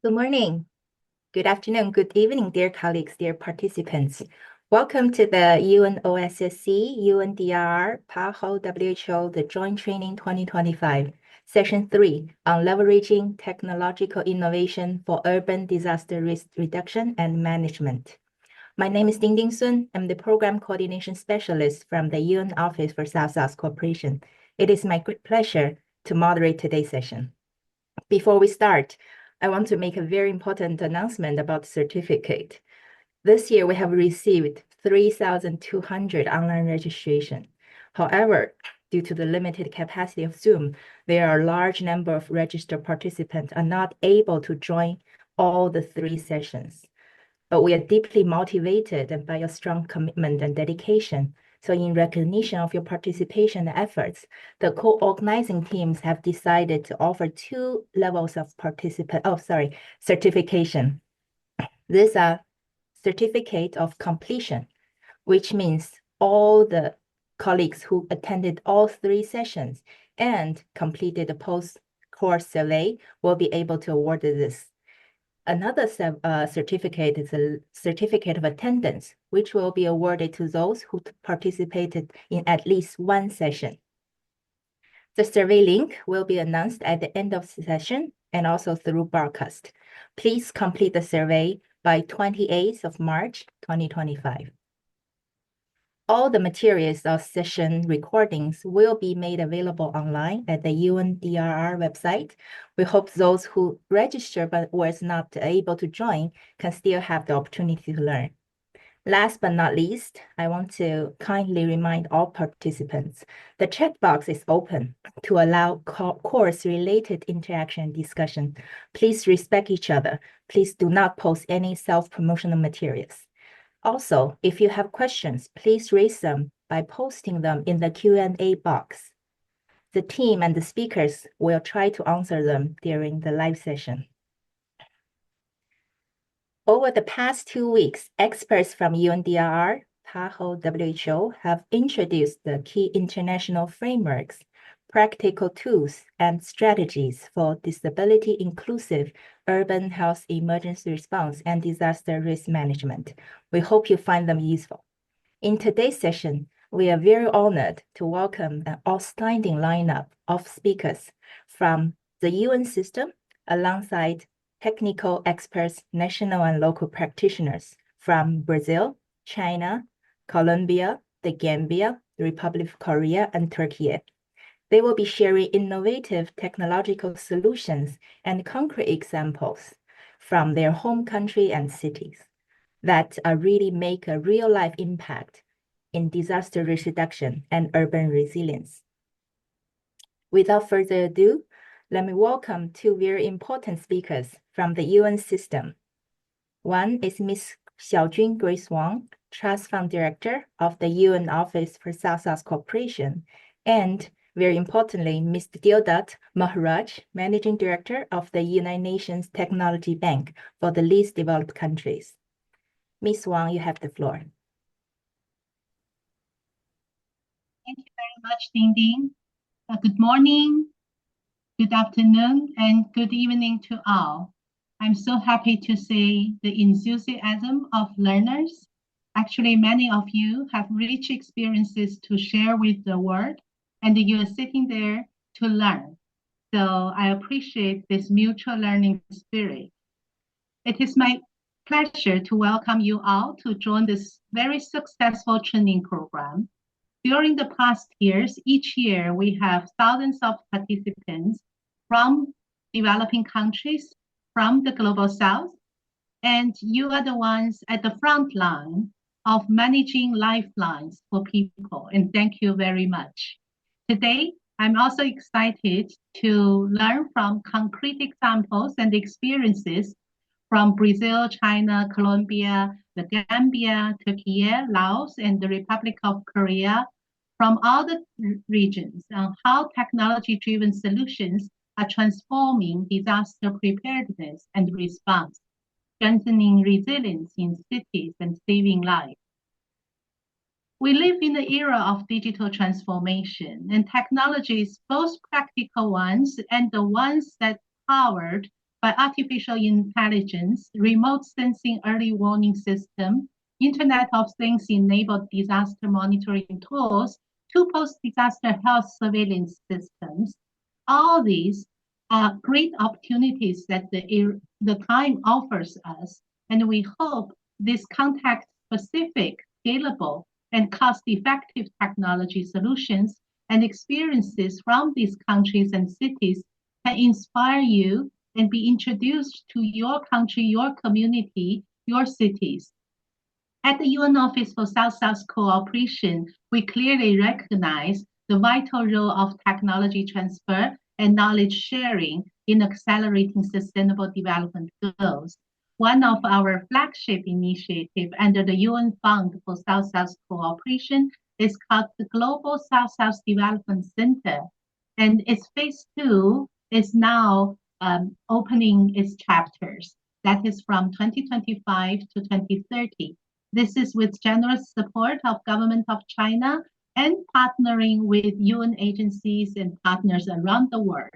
Good morning, good afternoon, good evening, dear colleagues, dear participants. Welcome to the UNOSSC, UNDRR-PAHO WHO, the Joint Training 2025, Session 3 on Leveraging Technological Innovation for Urban Disaster Risk Reduction and Management. My name is Dingding Sun. I'm the Program Coordination Specialist from the UN Office for South-South Cooperation. It is my great pleasure to moderate today's session. Before we start, I want to make a very important announcement about the certificate. This year, we have received 3,200 online registration. However, due to the limited capacity of Zoom, there are a large number of registered participants are not able to join all the 3 sessions. But we are deeply motivated and by your strong commitment and dedication. So in recognition of your participation efforts, the co-organizing teams have decided to offer 2 levels of certification. These are certificate of completion, which means all the colleagues who attended all 3 sessions and completed the post-course survey will be able to award this. Another certificate is a certificate of attendance, which will be awarded to those who participated in at least 1 session. The survey link will be announced at the end of the session and also through broadcast. Please complete the survey by 28th of March, 2025. All the materials of session recordings will be made available online at the UNDRR website. We hope those who registered but was not able to join can still have the opportunity to learn. Last but not least, I want to kindly remind all participants, the chat box is open to allow course-related interaction and discussion. Please respect each other. Please do not post any self-promotional materials. Also, if you have questions, please raise them by posting them in the Q&A box. The team and the speakers will try to answer them during the live session. Over the past 2 weeks, experts from UNDRR, PAHO, WHO have introduced the key international frameworks, practical tools, and strategies for disability-inclusive urban health emergency response and disaster risk management. We hope you find them useful. In today's session, we are very honored to welcome an outstanding lineup of speakers from the UN system alongside technical experts, national and local practitioners from Brazil, China, Colombia, the Gambia, the Republic of Korea, and Türkiye. They will be sharing innovative technological solutions and concrete examples from their home country and cities that really make a real-life impact in disaster risk reduction and urban resilience. Without further ado, let me welcome 2 very important speakers from the UN system. One is Ms. Xiaojun Grace Wang, Trust Fund Director of the UN Office for South-South Cooperation, and very importantly, Mr. Deodat Maharaj, Managing Director of the United Nations Technology Bank for the least developed countries. Ms. Wang, you have the floor. Thank you very much, Dingding. Good morning, good afternoon, and good evening to all. I'm so happy to see the enthusiasm of learners. Actually, many of you have rich experiences to share with the world, and you are sitting there to learn. So I appreciate this mutual learning spirit. It is my pleasure to welcome you all to join this very successful training program. During the past years, each year we have thousands of participants from developing countries, from the global south, and you are the ones at the front line of managing lifelines for people, and thank you very much. Today, I'm also excited to learn from concrete examples and experiences from Brazil, China, Colombia, the Gambia, Türkiye, Laos, and the Republic of Korea, from all the regions on how technology-driven solutions are transforming disaster preparedness and response, strengthening resilience in cities and saving lives. We live in the era of digital transformation, and technologies, both practical ones and the ones that powered by artificial intelligence, remote sensing early warning system, Internet of Things enabled disaster monitoring tools to post-disaster health surveillance systems. All these are great opportunities that the time offers us, and we hope this context-specific, scalable, and cost-effective technology solutions and experiences from these countries and cities can inspire you and be introduced to your country, your community, your cities. At the UN Office for South-South Cooperation, we clearly recognize the vital role of technology transfer and knowledge sharing in accelerating sustainable development goals. One of our flagship initiatives under the UN Fund for South-South Cooperation is called the Global South-South Development Center, and its phase 2 is now opening its chapters. That is from 2025 to 2030. This is with generous support of Government of China and partnering with UN agencies and partners around the world.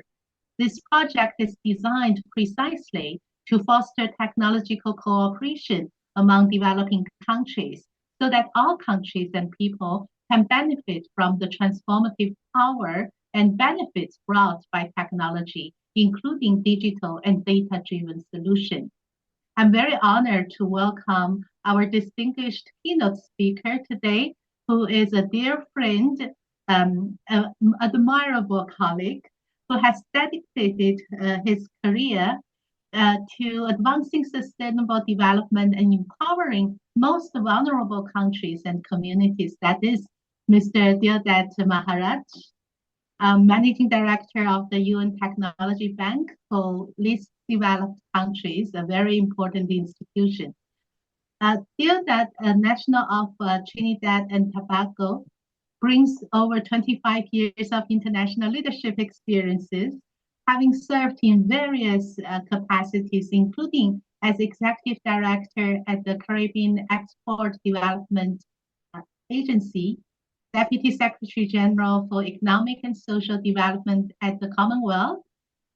This project is designed precisely to foster technological cooperation among developing countries so that all countries and people can benefit from the transformative power and benefits brought by technology, including digital and data-driven solutions. I'm very honored to welcome our distinguished keynote speaker today, who is a dear friend, an admirable colleague, who has dedicated his career to advancing sustainable development and empowering most vulnerable countries and communities. That is Mr. Deodat Maharaj, Managing Director of the UN Technology Bank for Least Developed Countries, a very important institution. Deodat, National of Trinidad and Tobago, brings over 25 years of international leadership experiences, having served in various capacities, including as Executive Director at the Caribbean Export Development Agency, Deputy Secretary General for Economic and Social Development at the Commonwealth,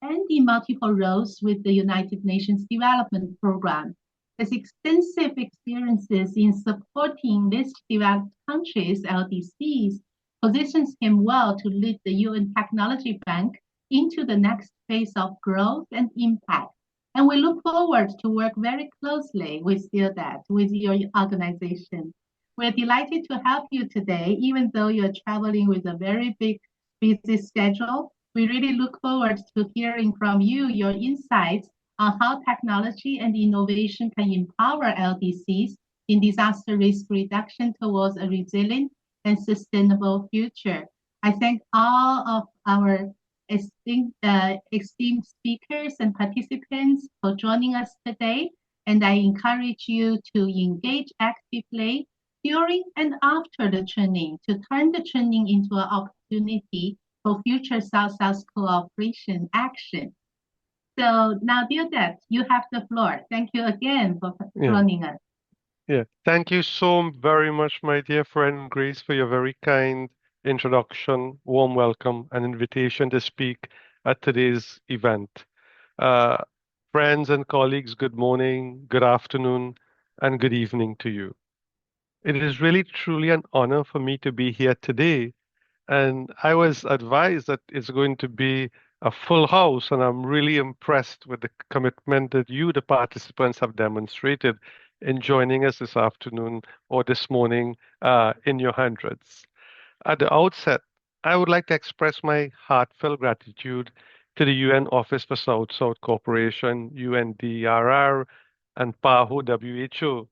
and in multiple roles with the United Nations Development Program. His extensive experiences in supporting least developed countries, LDCs, positions him well to lead the UN Technology Bank into the next phase of growth and impact. And we look forward to work very closely with Deodat, with your organization. We're delighted to have you today, even though you're traveling with a very busy schedule. We really look forward to hearing from you your insights on how technology and innovation can empower LDCs in disaster risk reduction towards a resilient and sustainable future. I thank all of our esteemed speakers and participants for joining us today, and I encourage you to engage actively during and after the training to turn the training into an opportunity for future South-South cooperation action. So now, Deodat, you have the floor. Thank you again for joining us. Yeah, thank you so very much, my dear friend Grace, for your very kind introduction, warm welcome, and invitation to speak at today's event. Friends and colleagues, good morning, good afternoon, and good evening to you. It is really truly an honor for me to be here today. And I was advised that it's going to be a full house, and I'm really impressed with the commitment that you, the participants, have demonstrated in joining us this afternoon or this morning in your hundreds. At the outset, I would like to express my heartfelt gratitude to the UN Office for South-South Cooperation, UNDRR, and PAHO WHO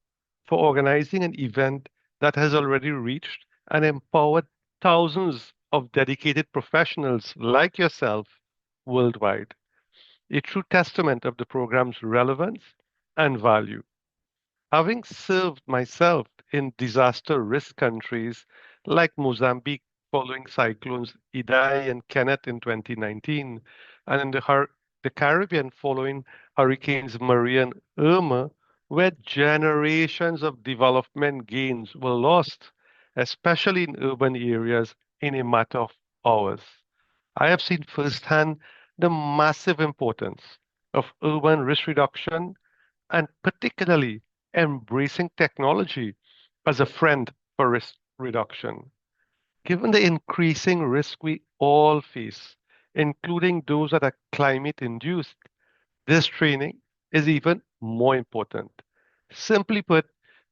for organizing an event that has already reached and empowered thousands of dedicated professionals like yourself worldwide. A true testament of the program's relevance and value. Having served myself in disaster risk countries like Mozambique following cyclones Idai and Kenneth in 2019, and in the Caribbean following hurricanes Maria and Irma, where generations of development gains were lost, especially in urban areas, in a matter of hours. I have seen firsthand the massive importance of urban risk reduction, and particularly embracing technology as a friend for risk reduction. Given the increasing risk we all face, including those that are climate induced, this training is even more important. Simply put,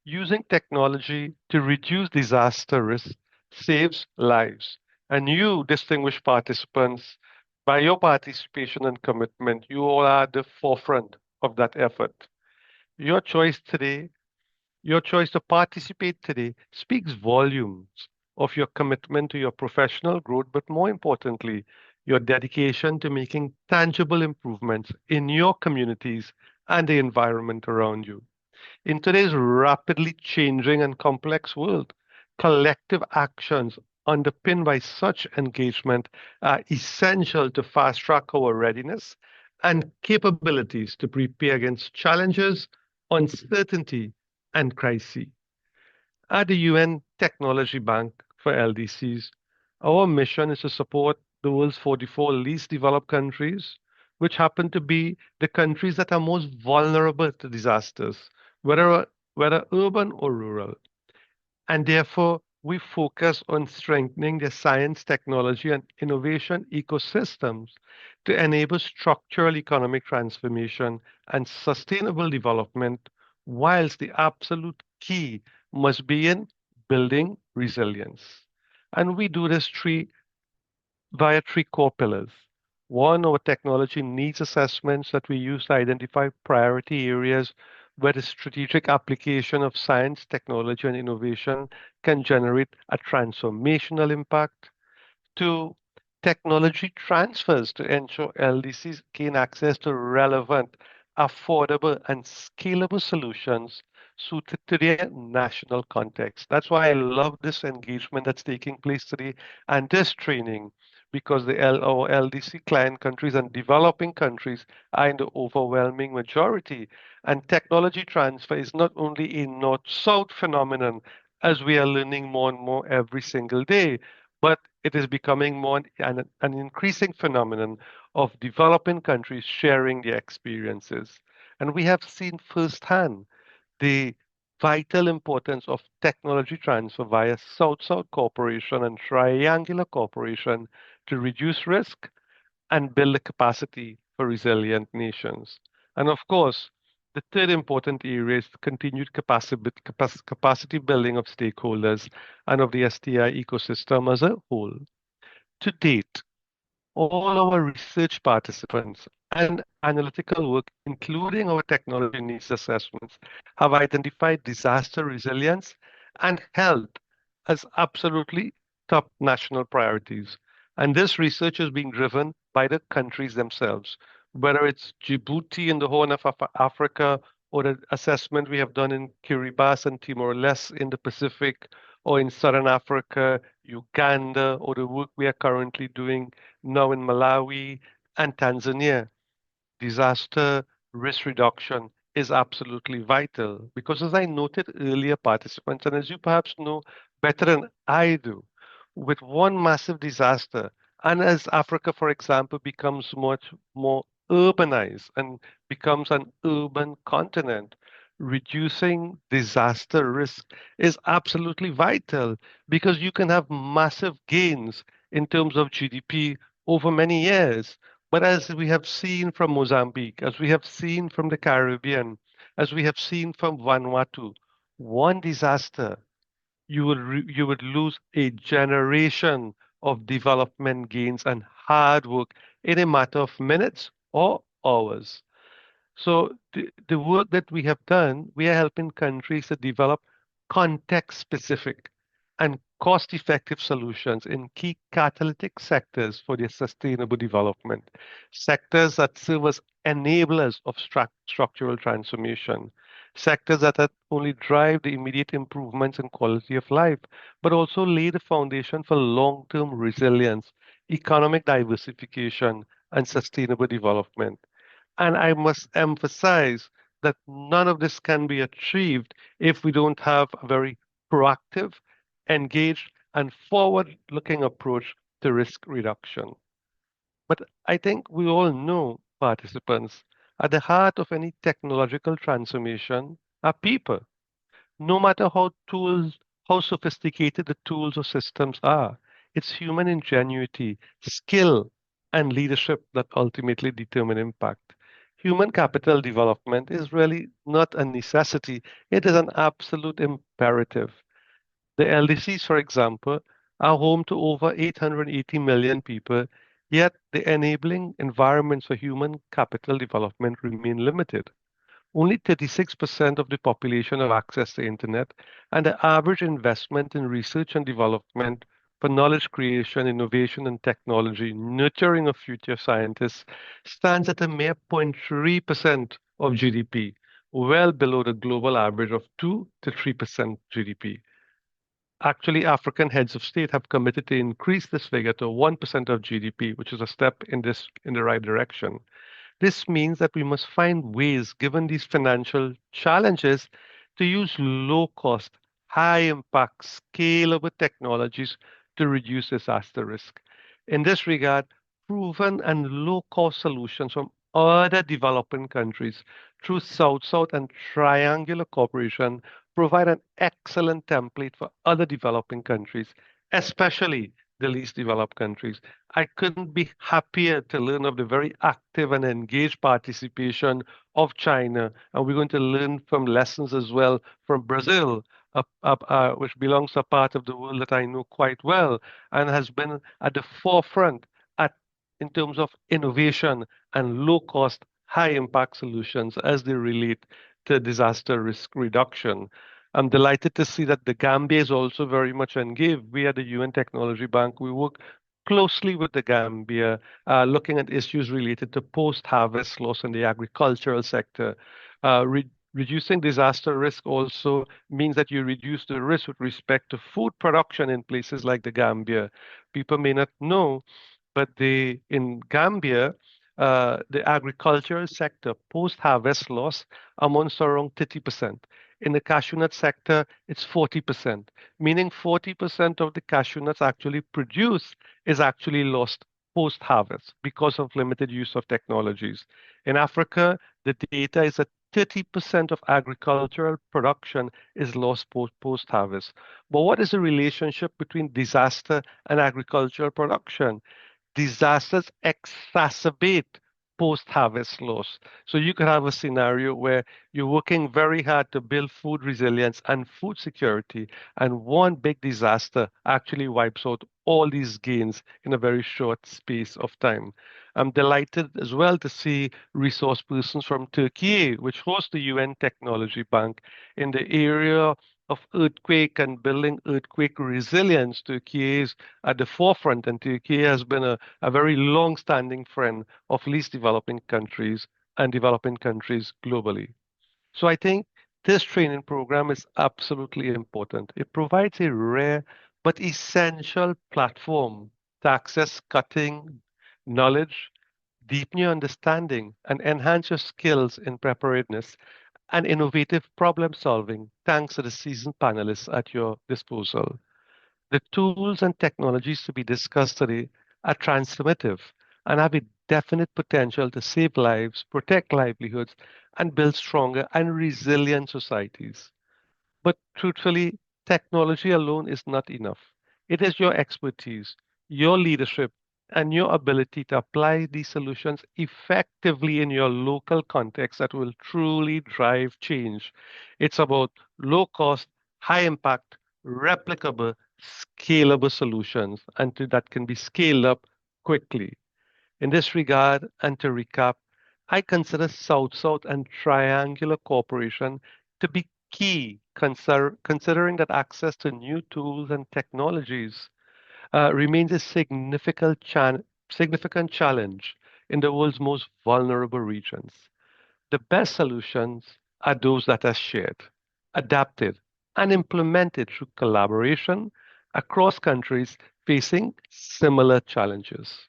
using technology to reduce disaster risk saves lives. And you, distinguished participants, by your participation and commitment, you all are at the forefront of that effort. Your choice today, your choice to participate today speaks volumes of your commitment to your professional growth, but more importantly, your dedication to making tangible improvements in your communities and the environment around you. In today's rapidly changing and complex world, collective actions underpinned by such engagement are essential to fast track our readiness and capabilities to prepare against challenges, uncertainty, and crises. At the UN Technology Bank for LDCs, our mission is to support the world's 44 least developed countries, which happen to be the countries that are most vulnerable to disasters, whether urban or rural. And therefore, we focus on strengthening the science, technology, and innovation ecosystems to enable structural economic transformation and sustainable development, whilst the absolute key must be in building resilience. And we do this via three core pillars. One, our technology needs assessments that we use to identify priority areas where the strategic application of science, technology, and innovation can generate a transformational impact. Two, technology transfers to ensure LDCs gain access to relevant, affordable, and scalable solutions suited to their national context. That's why I love this engagement that's taking place today and this training, because our LDC client countries and developing countries are in the overwhelming majority. And technology transfer is not only a north-south phenomenon, as we are learning more and more every single day, but it is becoming more an increasing phenomenon of developing countries sharing their experiences. And we have seen firsthand the vital importance of technology transfer via South-South cooperation and triangular cooperation to reduce risk and build the capacity for resilient nations. And of course, the third important area is the continued capacity building of stakeholders and of the STI ecosystem as a whole. To date, all our research participants and analytical work, including our technology needs assessments, have identified disaster resilience and health as absolutely top national priorities. And this research is being driven by the countries themselves, whether it's Djibouti in the Horn of Africa, or the assessment we have done in Kiribati and Timor-Leste in the Pacific, or in Southern Africa, Uganda, or the work we are currently doing now in Malawi and Tanzania. Disaster risk reduction is absolutely vital because, as I noted earlier, participants, and as you perhaps know better than I do, with one massive disaster, and as Africa, for example, becomes much more urbanized and becomes an urban continent, reducing disaster risk is absolutely vital because you can have massive gains in terms of GDP over many years. But as we have seen from Mozambique, as we have seen from the Caribbean, as we have seen from Vanuatu, one disaster, you would lose a generation of development gains and hard work in a matter of minutes or hours. So the work that we have done, we are helping countries to develop context-specific and cost-effective solutions in key catalytic sectors for their sustainable development, sectors that serve as enablers of structural transformation, sectors that not only drive the immediate improvements in quality of life, but also lay the foundation for long-term resilience, economic diversification, and sustainable development. And I must emphasize that none of this can be achieved if we don't have a very proactive, engaged, and forward looking approach to risk reduction. But I think we all know, participants, At the heart of any technological transformation are people. No matter how sophisticated the tools or systems are, it's human ingenuity, skill, and leadership that ultimately determine impact. Human capital development is really not a necessity, it is an absolute imperative. The LDCs, for example, are home to over 880 million people, yet the enabling environments for human capital development remain limited. Only 36% of the population have access to internet, and the average investment in research and development for knowledge creation, innovation, and technology, nurturing of future scientists, stands at a mere 0.3% of GDP, well below the global average of 2 to 3% GDP. Actually, African heads of state have committed to increase this figure to 1% of GDP, which is a step in the right direction. This means that we must find ways, given these financial challenges, to use low cost, high impact, scalable technologies to reduce disaster risk. In this regard, proven and low cost solutions from other developing countries through South-South and triangular cooperation provide an excellent template for other developing countries, especially the least developed countries. I couldn't be happier to learn of the very active and engaged participation of China. And we're going to learn from lessons as well from Brazil, which belongs to a part of the world that I know quite well and has been at the forefront in terms of innovation and low cost, high impact solutions as they relate to disaster risk reduction. I'm delighted to see that the Gambia is also very much engaged. We at the UN Technology Bank, we work closely with the Gambia, looking at issues related to post-harvest loss in the agricultural sector. Reducing disaster risk also means that you reduce the risk with respect to food production in places like the Gambia. People may not know, but in Gambia, the agricultural sector post-harvest loss amounts to around 30%. In the cashew nut sector, it's 40%, meaning 40% of the cashew nuts actually produced is actually lost post-harvest because of limited use of technologies. In Africa, the data is that 30% of agricultural production is lost post-harvest. But what is the relationship between disaster and agricultural production? Disasters exacerbate post-harvest loss. So you could have a scenario where you're working very hard to build food resilience and food security, and one big disaster actually wipes out all these gains in a very short space of time. I'm delighted as well to see resource persons from Turkey, which hosts the UN Technology Bank in the area of earthquake and building earthquake resilience. Turkey is at the forefront, and Turkey has been a very long-standing friend of least developing countries and developing countries globally. So I think this training program is absolutely important. It provides a rare but essential platform to access cutting knowledge, deepen your understanding, and enhance your skills in preparedness and innovative problem solving thanks to the seasoned panelists at your disposal. The tools and technologies to be discussed today are transformative and have a definite potential to save lives, protect livelihoods, and build stronger and resilient societies. But truthfully, technology alone is not enough. It is your expertise, your leadership, and your ability to apply these solutions effectively in your local context that will truly drive change. It's about low cost, high impact, replicable, scalable solutions, and that can be scaled up quickly. In this regard, and to recap, I consider South-South and triangular cooperation to be key, considering that access to new tools and technologies remains a significant challenge in the world's most vulnerable regions. The best solutions are those that are shared, adapted, and implemented through collaboration across countries facing similar challenges.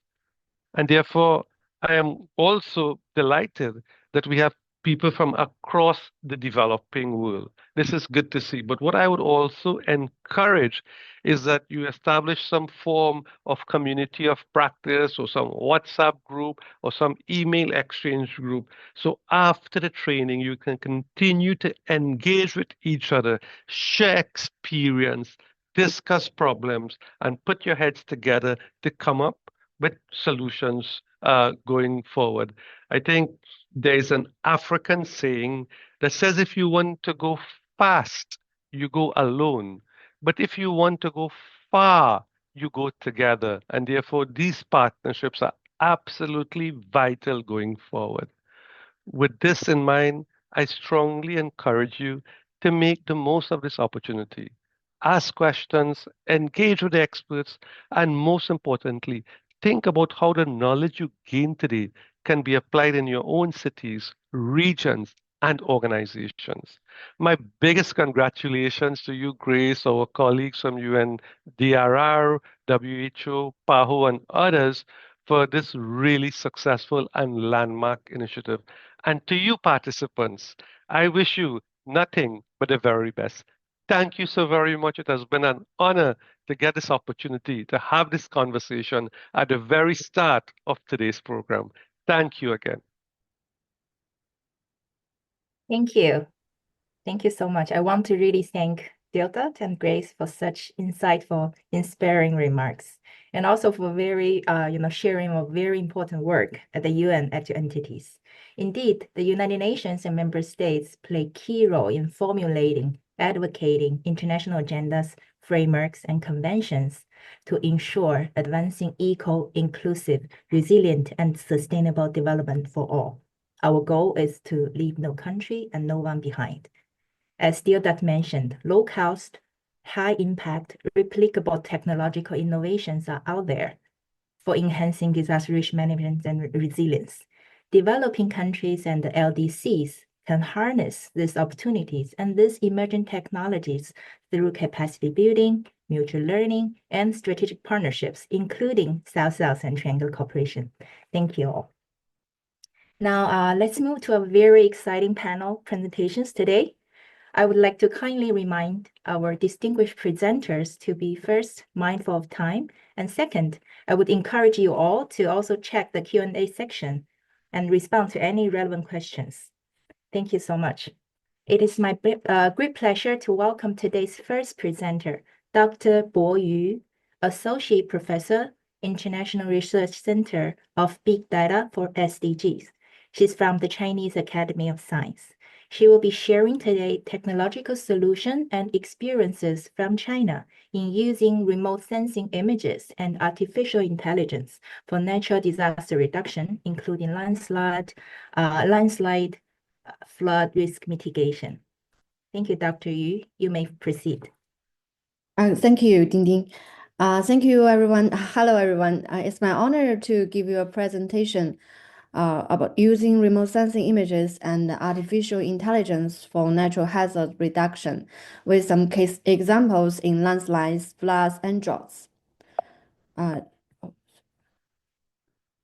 And therefore, I am also delighted that we have people from across the developing world. This is good to see. But what I would also encourage is that you establish some form of community of practice or some WhatsApp group or some email exchange group. So after the training, you can continue to engage with each other, share experience, discuss problems, and put your heads together to come up with solutions going forward. I think there's an African saying that says if you want to go fast, you go alone. But if you want to go far, you go together. And therefore, these partnerships are absolutely vital going forward. With this in mind, I strongly encourage you to make the most of this opportunity. Ask questions, engage with the experts, and most importantly, think about how the knowledge you gain today can be applied in your own cities, regions, and organizations. My biggest congratulations to you, Grace, our colleagues from UNDRR, WHO, PAHO, and others for this really successful and landmark initiative. And to you, participants, I wish you nothing but the very best. Thank you so very much. It has been an honor to get this opportunity to have this conversation at the very start of today's program. Thank you again. Thank you. Thank you so much. I want to really thank Deodat and Grace for such insightful, inspiring remarks, and also for very, sharing of very important work at the UN at your entities. Indeed, the United Nations and member states play key role in formulating, advocating international agendas, frameworks, and conventions to ensure advancing eco, inclusive, resilient, and sustainable development for all. Our goal is to leave no country and no one behind. As Deodat mentioned, low cost, high impact, replicable technological innovations are out there for enhancing disaster risk management and resilience. Developing countries and the LDCs can harness these opportunities and these emerging technologies through capacity building, mutual learning, and strategic partnerships, including South-South and Triangle Cooperation. Thank you all. Now, let's move to a very exciting panel presentations today. I would like to kindly remind our distinguished presenters to be first mindful of time, and second, I would encourage you all to also check the Q&A section and respond to any relevant questions. Thank you so much. It is my great pleasure to welcome today's first presenter, Dr. Bo Yu, Associate Professor, International Research Center of Big Data for SDGs. She's from the Chinese Academy of Science. She will be sharing today technological solutions and experiences from China in using remote sensing images and artificial intelligence for natural disaster reduction, including landslide, flood risk mitigation. Thank you, Dr. Yu. You may proceed. Thank you, Dingding. Thank you, everyone. Hello, everyone. It's my honor to give you a presentation about using remote sensing images and artificial intelligence for natural hazard reduction with some case examples in landslides, floods, and droughts.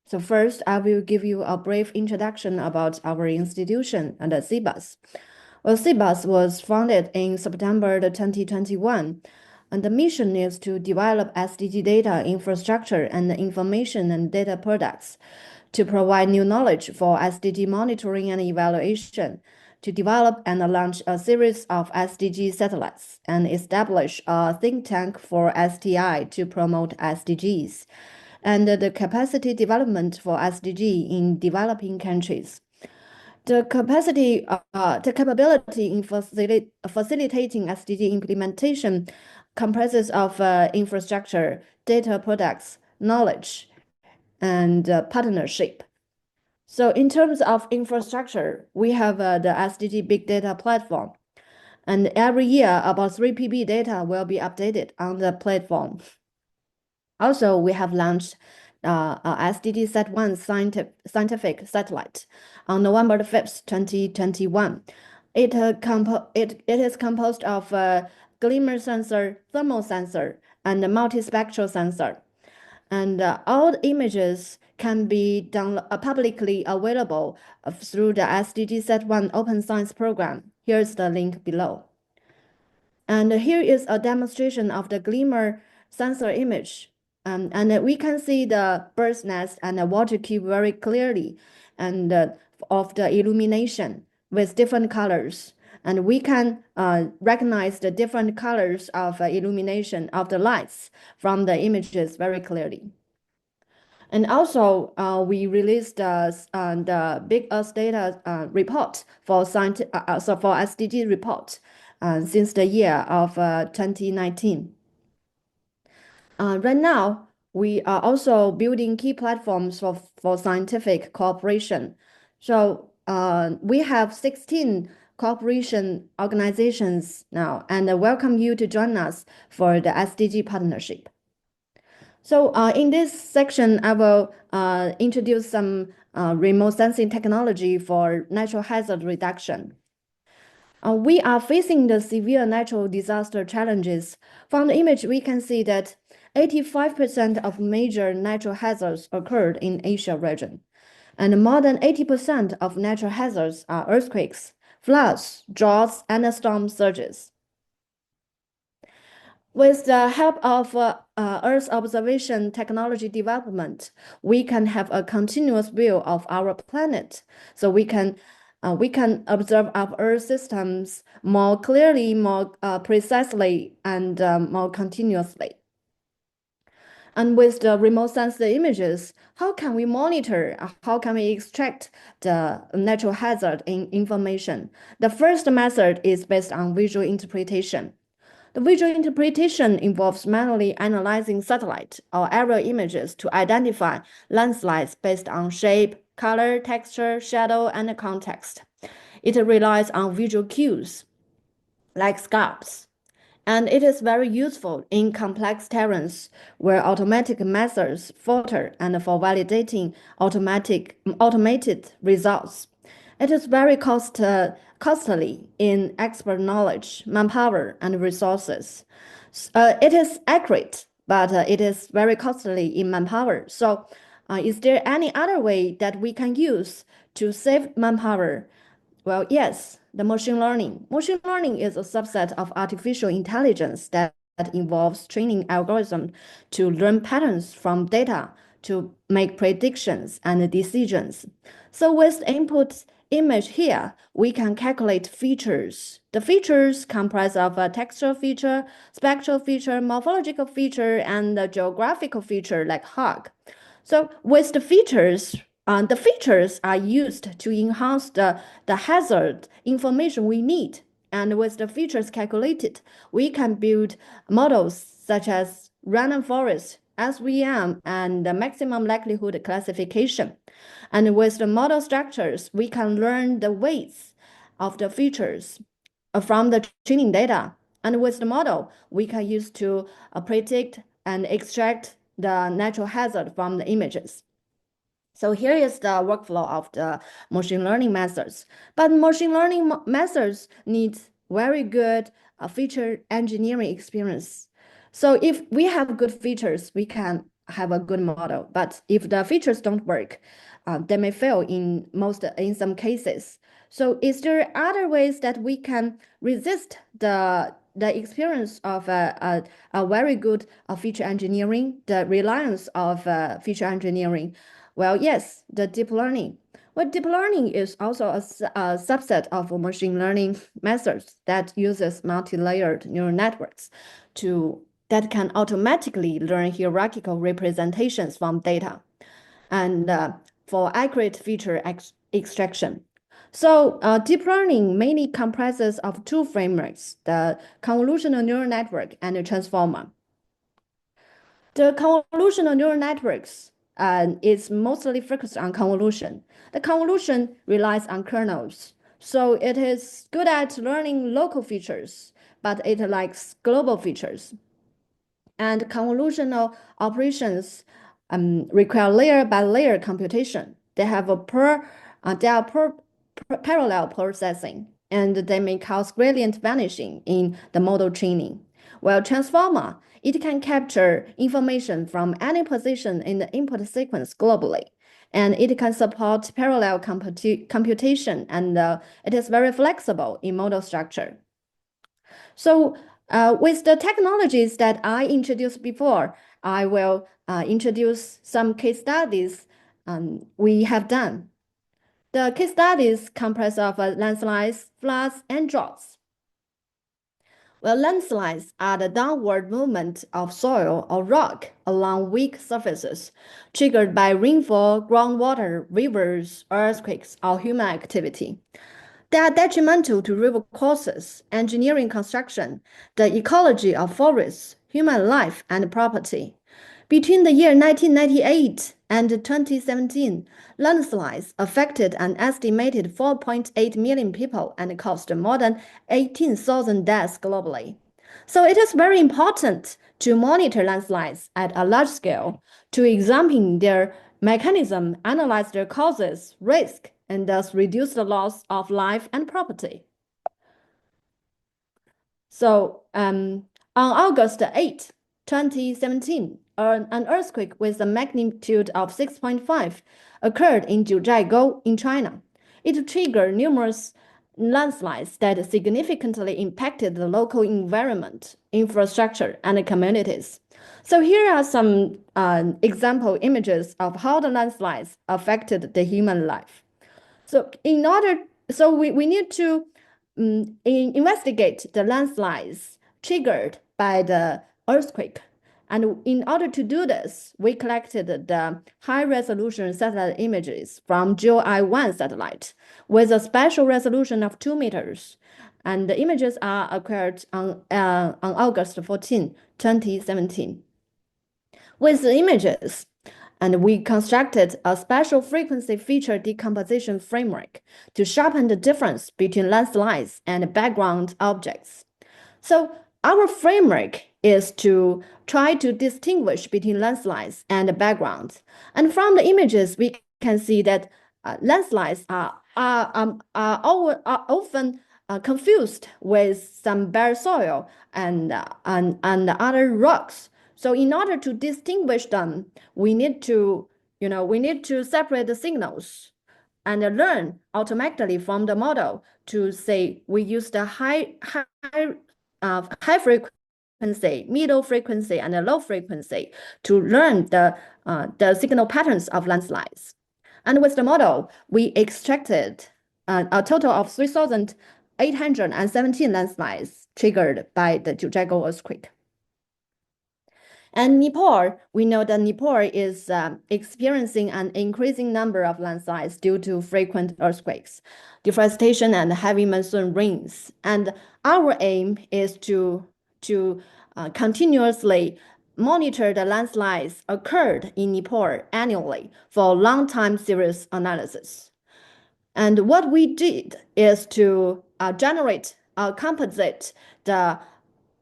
So first, I will give you a brief introduction about our institution and the CBUS. Well, CBUS was founded in September 2021, and the mission is to develop SDG data infrastructure and information and data products to provide new knowledge for SDG monitoring and evaluation, to develop and launch a series of SDG satellites, and establish a think tank for STI to promote SDGs, and the capacity development for SDG in developing countries. The capability in facilitating SDG implementation comprises of infrastructure, data products, knowledge, and partnership. So in terms of infrastructure, we have the SDG Big Data platform. And every year, about 3 PB data will be updated on the platform. Also, we have launched SDG Sat-1 scientific satellite on November 5th, 2021. It is composed of a glimmer sensor, thermal sensor, and a multispectral sensor. And all the images can be publicly available through the SDG Set 1 Open Science Program. Here's the link below. And here is a demonstration of the glimmer sensor image. And we can see the bird's nest and the water cube very clearly, and of the illumination with different colors. And we can recognize the different colors of illumination of the lights from the images very clearly. And also, we released the Big Earth Data report for SDG report since the year of 2019. Right now, we are also building key platforms for scientific cooperation. So we have 16 cooperation organizations now, and I welcome you to join us for the SDG partnership. So in this section, I will introduce some remote sensing technology for natural hazard reduction. We are facing the severe natural disaster challenges. From the image, we can see that 85% of major natural hazards occurred in Asia region, and more than 80% of natural hazards are earthquakes, floods, droughts, and storm surges. With the help of Earth observation technology development, we can have a continuous view of our planet, so we can observe our Earth systems more clearly, more precisely, and more continuously. And with the remote sensor images, how can we monitor, how can we extract the natural hazard information? The first method is based on visual interpretation. The visual interpretation involves manually analyzing satellite or aerial images to identify landslides based on shape, color, texture, shadow, and context. It relies on visual cues like scarps, and it is very useful in complex terrains where automatic methods falter and for validating automated results. It is very costly in expert knowledge, manpower, and resources. It is accurate, but it is very costly in manpower. So is there any other way that we can use to save manpower? Well, yes, the machine learning. Machine learning is a subset of artificial intelligence that involves training algorithms to learn patterns from data to make predictions and decisions. So with the input image here, we can calculate features. The features comprise of a textual feature, spectral feature, morphological feature, and a geographical feature like hug. So with the features are used to enhance the hazard information we need. And with the features calculated, we can build models such as random forest, SVM, and the maximum likelihood classification. And with the model structures, we can learn the weights of the features from the training data. And with the model, we can use to predict and extract the natural hazard from the images. So here is the workflow of the machine learning methods. But machine learning methods need very good feature engineering experience. So if we have good features, we can have a good model. But if the features don't work, they may fail in some cases. So is there other ways that we can resist the experience of a very good feature engineering, the reliance of feature engineering? Well, yes, the deep learning. Well, deep learning is also a subset of machine learning methods that uses multi-layered neural networks that can automatically learn hierarchical representations from data and for accurate feature extraction. So deep learning mainly comprises of two frameworks, the convolutional neural network and the transformer. The convolutional neural networks is mostly focused on convolution. The convolution relies on kernels. So it is good at learning local features, but it likes global features. And convolutional operations require layer by layer computation. They have parallel processing, and they may cause gradient vanishing in the model training. While transformer, it can capture information from any position in the input sequence globally. and it can support parallel computation, and it is very flexible in model structure. So with the technologies that I introduced before, I will introduce some case studies we have done. The case studies comprise of landslides, floods, and droughts. Well, landslides are the downward movement of soil or rock along weak surfaces triggered by rainfall, groundwater, rivers, earthquakes, or human activity. They are detrimental to river courses, engineering construction, the ecology of forests, human life, and property. Between the year 1998 and 2017, landslides affected an estimated 4.8 million people and caused more than 18,000 deaths globally. So it is very important to monitor landslides at a large scale, to examine their mechanism, analyze their causes, risk, and thus reduce the loss of life and property. So on August 8, 2017, an earthquake with a magnitude of 6.5 occurred in Jiuzhaigou in China. It triggered numerous landslides that significantly impacted the local environment, infrastructure, and communities. So here are some example images of how the landslides affected the human life. So we need to investigate the landslides triggered by the earthquake. And in order to do this, we collected the high-resolution satellite images from GeoEye-1 satellite with a spatial resolution of 2 meters. And the images are acquired on August 14, 2017. With the images, and we constructed a spatial frequency feature decomposition framework to sharpen the difference between landslides and background objects. So our framework is to try to distinguish between landslides and backgrounds. And from the images, we can see that landslides are often confused with some bare soil and other rocks. So in order to distinguish them, we need to separate the signals and learn automatically from the model to say we use the high frequency, middle frequency, and the low frequency to learn the signal patterns of landslides. And with the model, we extracted a total of 3,817 landslides triggered by the Jiuzhaigou earthquake. And Nepal, we know that Nepal is experiencing an increasing number of landslides due to frequent earthquakes, deforestation, and heavy monsoon rains. And our aim is to continuously monitor the landslides occurred in Nepal annually for long time series analysis. And what we did is to composite the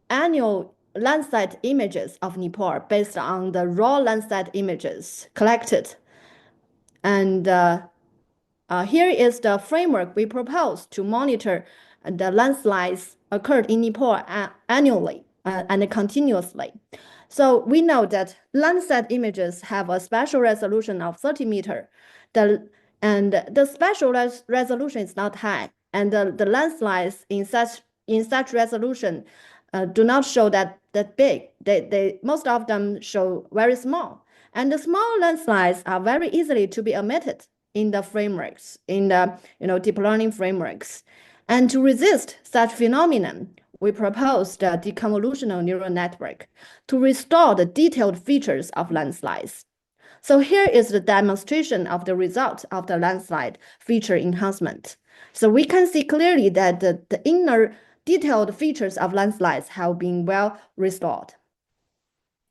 annual landslide images of Nepal based on the raw landslide images collected. And here is the framework we propose to monitor the landslides occurred in Nepal annually and continuously. So we know that landslide images have a spatial resolution of 30 meters. And the spatial resolution is not high, and the landslides in such resolution do not show that big. Most of them show very small. And the small landslides are very easily to be omitted in the frameworks, in the deep learning frameworks. And to resist such phenomenon, we proposed a deconvolutional neural network to restore the detailed features of landslides. So here is the demonstration of the result of the landslide feature enhancement. So we can see clearly that the inner detailed features of landslides have been well restored.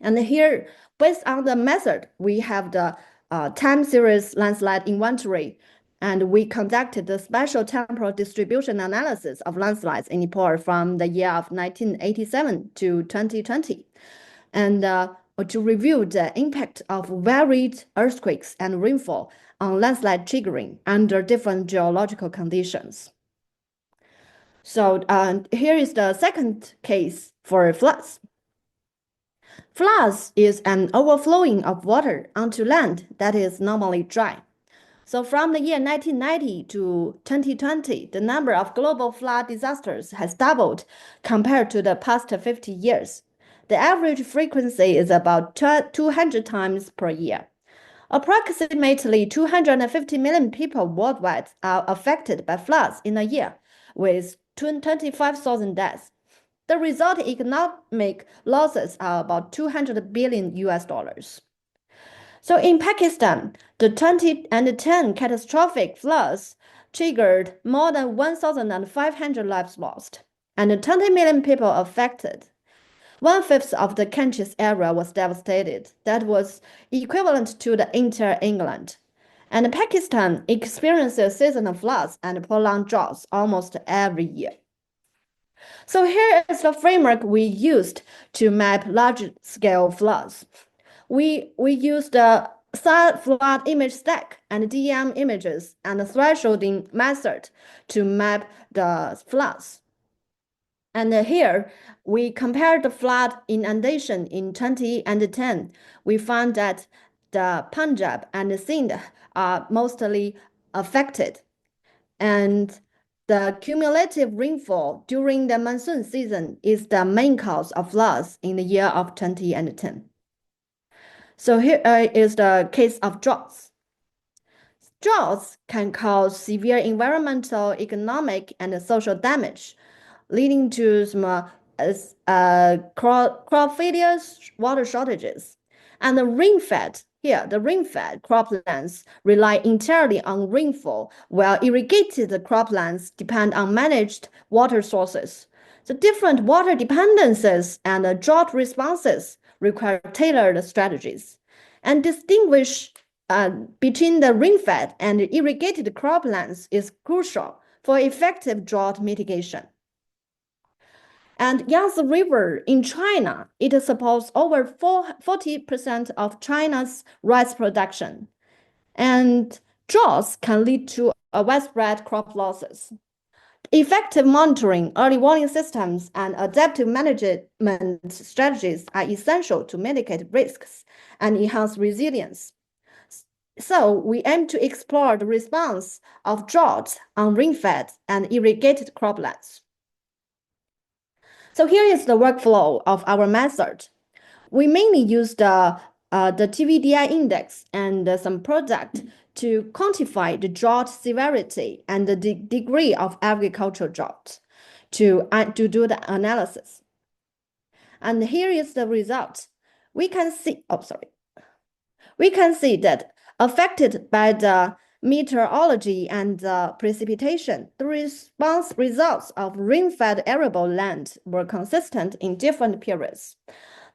And here, based on the method, we have the time series landslide inventory, and we conducted the spatial temporal distribution analysis of landslides in Nepal from the year of 1987 to 2020. And to review the impact of varied earthquakes and rainfall on landslide triggering under different geological conditions. So here is the second case for floods. Floods is an overflowing of water onto land that is normally dry. So from the year 1990 to 2020, the number of global flood disasters has doubled compared to the past 50 years. The average frequency is about 200 times per year. Approximately 250 million people worldwide are affected by floods in a year, with 25,000 deaths. The resulting economic losses are about 200 billion US dollars. So in Pakistan, the 2010 catastrophic floods triggered more than 1,500 lives lost and 20 million people affected. 1/5 of the country's area was devastated. That was equivalent to the entire England. And Pakistan experiences seasonal floods and prolonged droughts almost every year. So here is the framework we used to map large-scale floods. We used the flood image stack and DEM images and the thresholding method to map the floods. And here we compared the flood inundation in 2010. We found that the Punjab and the Sindh are mostly affected. And the cumulative rainfall during the monsoon season is the main cause of floods in the year of 2010. So here is the case of droughts. Droughts can cause severe environmental, economic, and social damage, leading to some crop failures, water shortages. And the rain-fed croplands rely entirely on rainfall, while irrigated croplands depend on managed water sources. The different water dependencies and drought responses require tailored strategies. And distinguish between the rain-fed and irrigated croplands is crucial for effective drought mitigation. And Yangtze River in China, it supports over 40% of China's rice production. And droughts can lead to widespread crop losses. Effective monitoring, early warning systems, and adaptive management strategies are essential to mitigate risks and enhance resilience. So we aim to explore the response of drought on rain-fed and irrigated croplands. So here is the workflow of our method. We mainly use the TVDI index and some product to quantify the drought severity and the degree of agricultural drought to do the analysis. And here is the result. We can see that affected by the meteorology and precipitation, the response results of rain-fed arable land were consistent in different periods.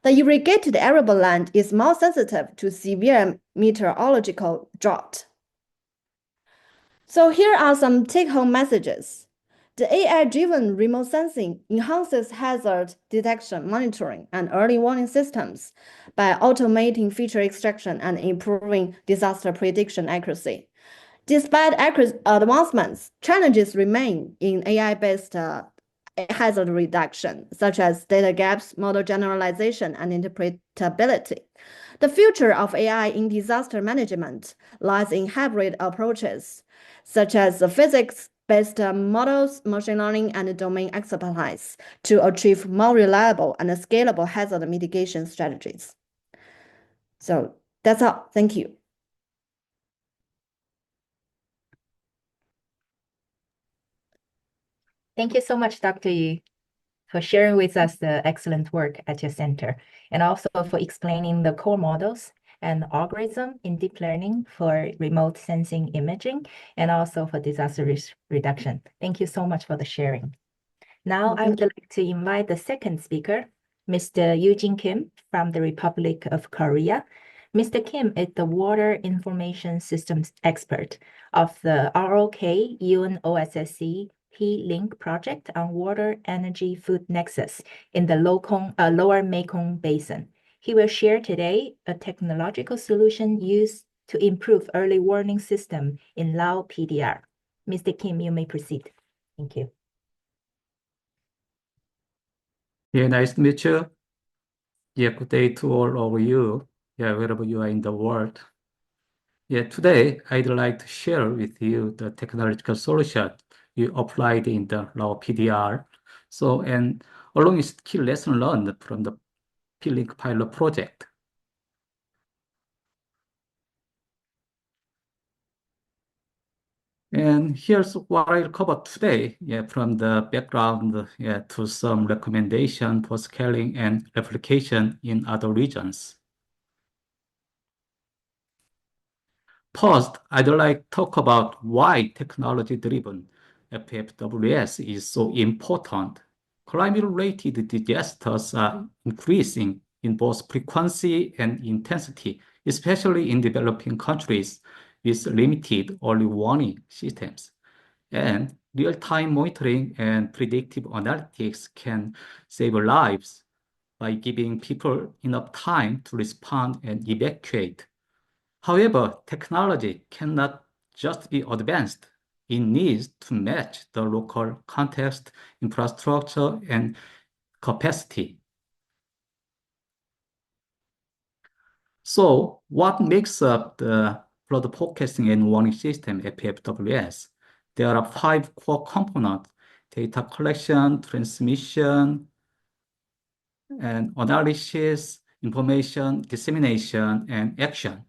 The irrigated arable land is more sensitive to severe meteorological drought. So here are some take-home messages. The AI-driven remote sensing enhances hazard detection, monitoring, and early warning systems by automating feature extraction and improving disaster prediction accuracy. Despite advancements, challenges remain in AI-based hazard reduction, such as data gaps, model generalization, and interpretability. The future of AI in disaster management lies in hybrid approaches, such as physics-based models, machine learning, and domain expertise to achieve more reliable and scalable hazard mitigation strategies. So that's all. Thank you. Thank you so much, Dr. Yu, for sharing with us the excellent work at your center, and also for explaining the core models and algorithm in deep learning for remote sensing imaging, and also for disaster risk reduction. Thank you so much for the sharing. Now I would like to invite the second speaker, Mr. Eugene Kim from the Republic of Korea. Mr. Kim is the water information systems expert of the ROK-UNOSSC-P-Link project on water energy food nexus in the lower Mekong Basin. He will share today a technological solution used to improve early warning system in Lao PDR. Mr. Kim, you may proceed. Thank you. Yeah, nice to meet you. Yeah, good day to all of you. Yeah, wherever you are in the world. Today I'd like to share with you the technological solution we applied in the ROK-PDR. And along with key lesson learned from the P-Link pilot project. And here's what I'll cover today, from the background to some recommendation for scaling and replication in other regions. First, I'd like to talk about why technology-driven FFWS is so important. Climate-related disasters are increasing in both frequency and intensity, especially in developing countries with limited early warning systems. And real-time monitoring and predictive analytics can save lives by giving people enough time to respond and evacuate. However, technology cannot just be advanced. It needs to match the local context, infrastructure, and capacity. So what makes up the flood forecasting and warning system, FFWS? There are 5 core components: data collection, transmission, and analysis, information dissemination, and action.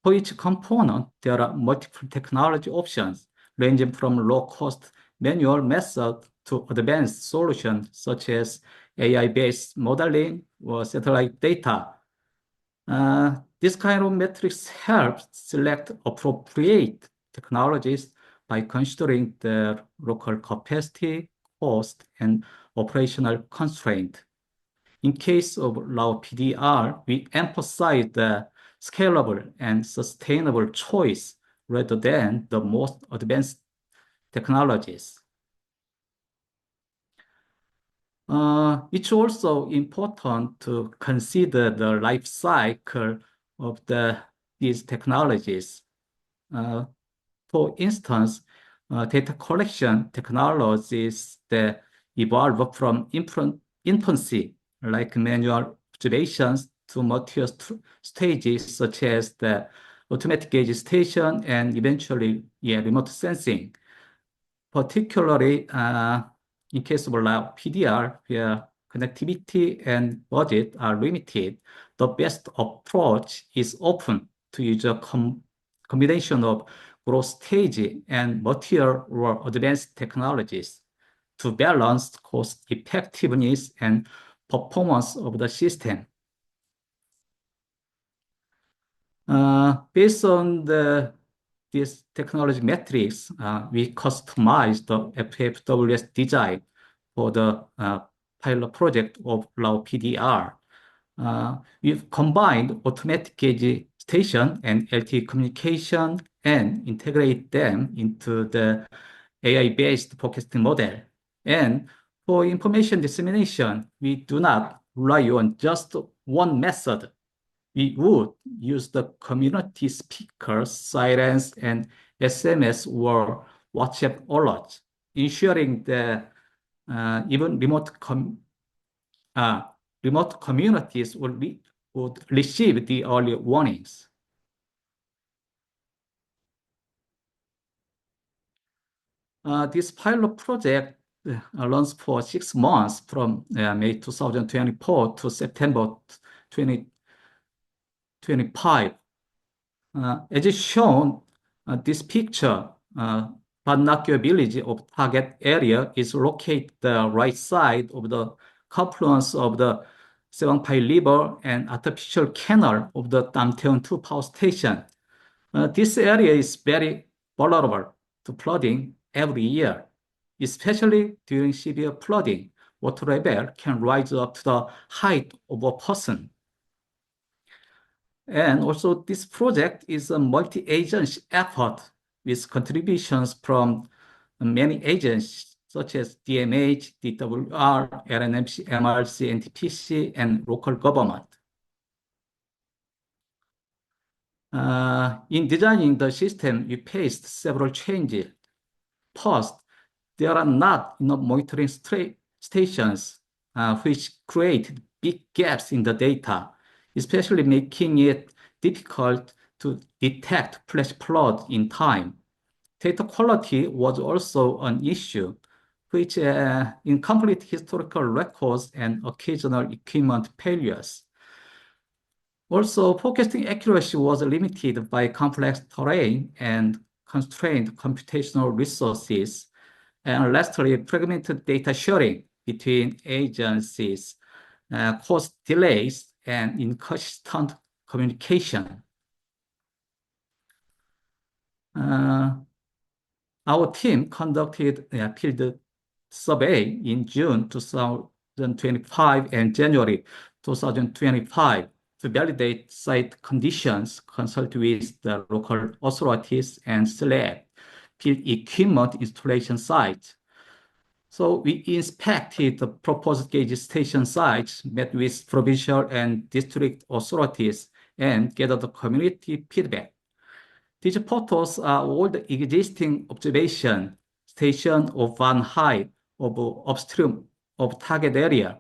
For each component, there are multiple technology options, ranging from low-cost manual methods to advanced solutions such as AI-based modeling or satellite data. This kind of metrics helps select appropriate technologies by considering their local capacity, cost, and operational constraint. In case of ROK-PDR, we emphasize the scalable and sustainable choice rather than the most advanced technologies. It's also important to consider the life cycle of these technologies. For instance, data collection technologies that evolve from infancy, like manual observations, to mature stages such as the automatic gauge station and eventually remote sensing. Particularly in case of PDR, where connectivity and budget are limited, the best approach is often to use a combination of growth stage and mature or advanced technologies to balance cost effectiveness and performance of the system. Based on these technology metrics, we customized the FFWS design for the pilot project of ROK-PDR. We've combined automatic gauge station and LTE communication and integrate them into the AI-based forecasting model. And for information dissemination, we do not rely on just one method. We would use the community speakers, sirens, and SMS or WhatsApp alerts, ensuring that even remote communities would receive the early warnings. This pilot project runs for 6 months from May 2024 to September 2025. As is shown, this picture, binocular village of target area is located the right side of the confluence of the Seongpai River and artificial canal of the Namtaeon 2 power station. This area is very vulnerable to flooding every year, especially during severe flooding. Water level can rise up to the height of a person. And also, this project is a multi-agency effort with contributions from many agencies such as DMH, DWR, LNMC, MRC, NTPC, and local government. In designing the system, we faced several changes. First, there are not enough monitoring stations, which create big gaps in the data, especially making it difficult to detect flash flood in time. Data quality was also an issue, which incomplete historical records and occasional equipment failures. Also, forecasting accuracy was limited by complex terrain and constrained computational resources. And lastly, fragmented data sharing between agencies caused delays and inconsistent communication. Our team conducted a field survey in June 2025 and January 2025 to validate site conditions, consult with the local authorities, and select field equipment installation sites. So we inspected the proposed gauge station sites, met with provincial and district authorities, and gathered community feedback. These photos are all the existing observation station of one height of upstream of target area.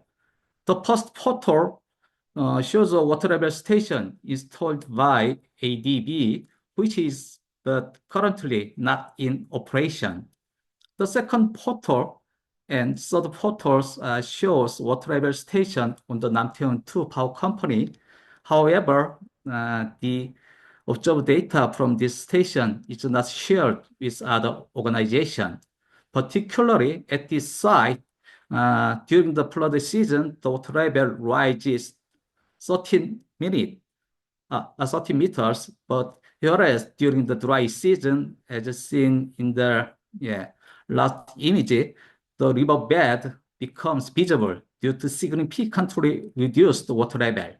The first photo shows a water level station installed by ADB, which is currently not in operation. The second photo and third photos shows water level station on the Namtaeon-2 Power Company. However, the observed data from this station is not shared with other organizations. Particularly at this site, during the flood season, the water level rises 13 meters, but whereas during the dry season, as seen in the last image, the riverbed becomes visible due to significantly reduced water level.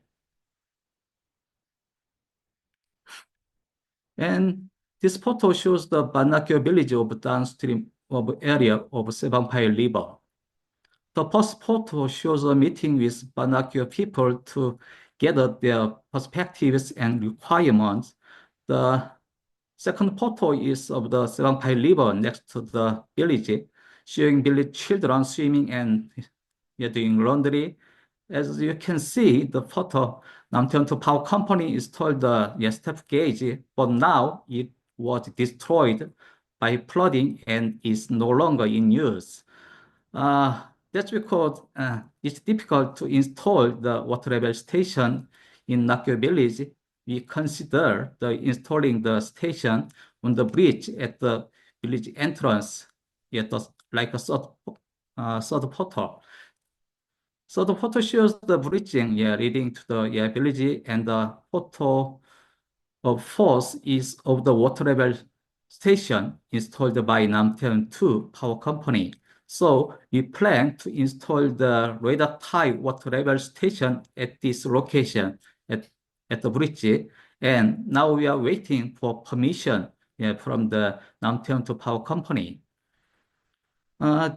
And this photo shows the Banakyo village of downstream of area of Sebangpai River. The first photo shows a meeting with Banakyo people to gather their perspectives and requirements. The second photo is of the Sebangpai River next to the village, showing village children swimming and doing laundry. As you can see, the photo, Namtaeon-2 Power Company installed the step gauge, but now it was destroyed by flooding and is no longer in use. That's because it's difficult to install the water level station in Nakyo village. We consider installing the station on the bridge at the village entrance, like a third photo. So the photo shows the bridging leading to the village, and the photo of fourth is of the water level station installed by Namtaeon-2 Power Company. So we plan to install the radar type water level station at this location at the bridge. And now we are waiting for permission from the Namtaeon-2 Power Company.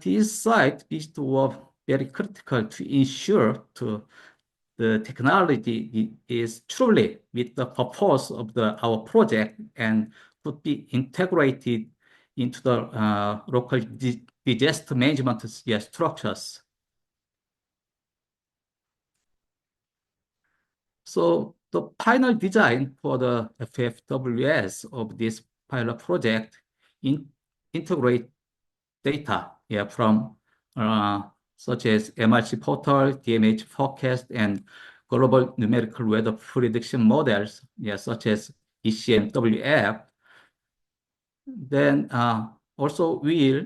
This site is very critical to ensure the technology is truly with the purpose of our project and could be integrated into the local disaster management structures. So the final design for the FFWS of this pilot project integrate data from such as MRC portal, DMH forecast, and global numerical weather prediction models, such as ECMWF. Then also we'll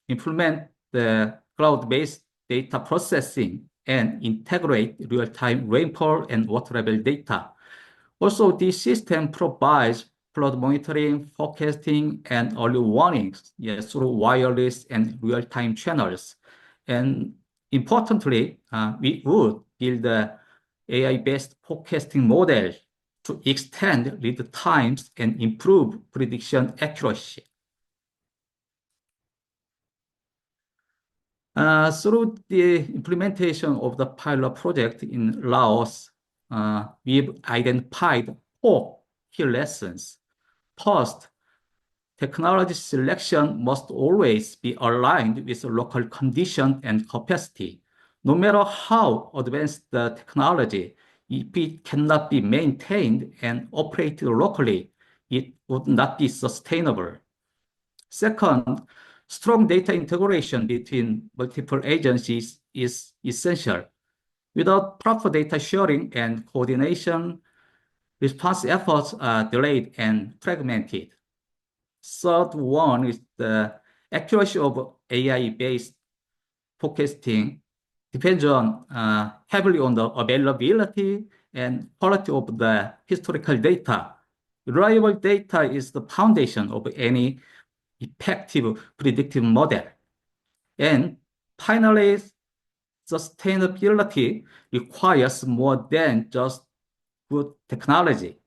implement the cloud-based data processing and integrate real-time rainfall and water level data. Also, this system provides flood monitoring, forecasting, and early warnings through wireless and real-time channels. And importantly, we would build the AI-based forecasting model to extend lead times and improve prediction accuracy. Through the implementation of the pilot project in Laos, we've identified 4 key lessons. First, technology selection must always be aligned with local condition and capacity. No matter how advanced the technology, If it cannot be maintained and operated locally, it would not be sustainable. Second, strong data integration between multiple agencies is essential. Without proper data sharing and coordination, response efforts are delayed and fragmented. Third one is the accuracy of AI-based forecasting depends on heavily on the availability and quality of the historical data. Reliable data is the foundation of any effective predictive model. And finally, sustainability requires more than just good technology.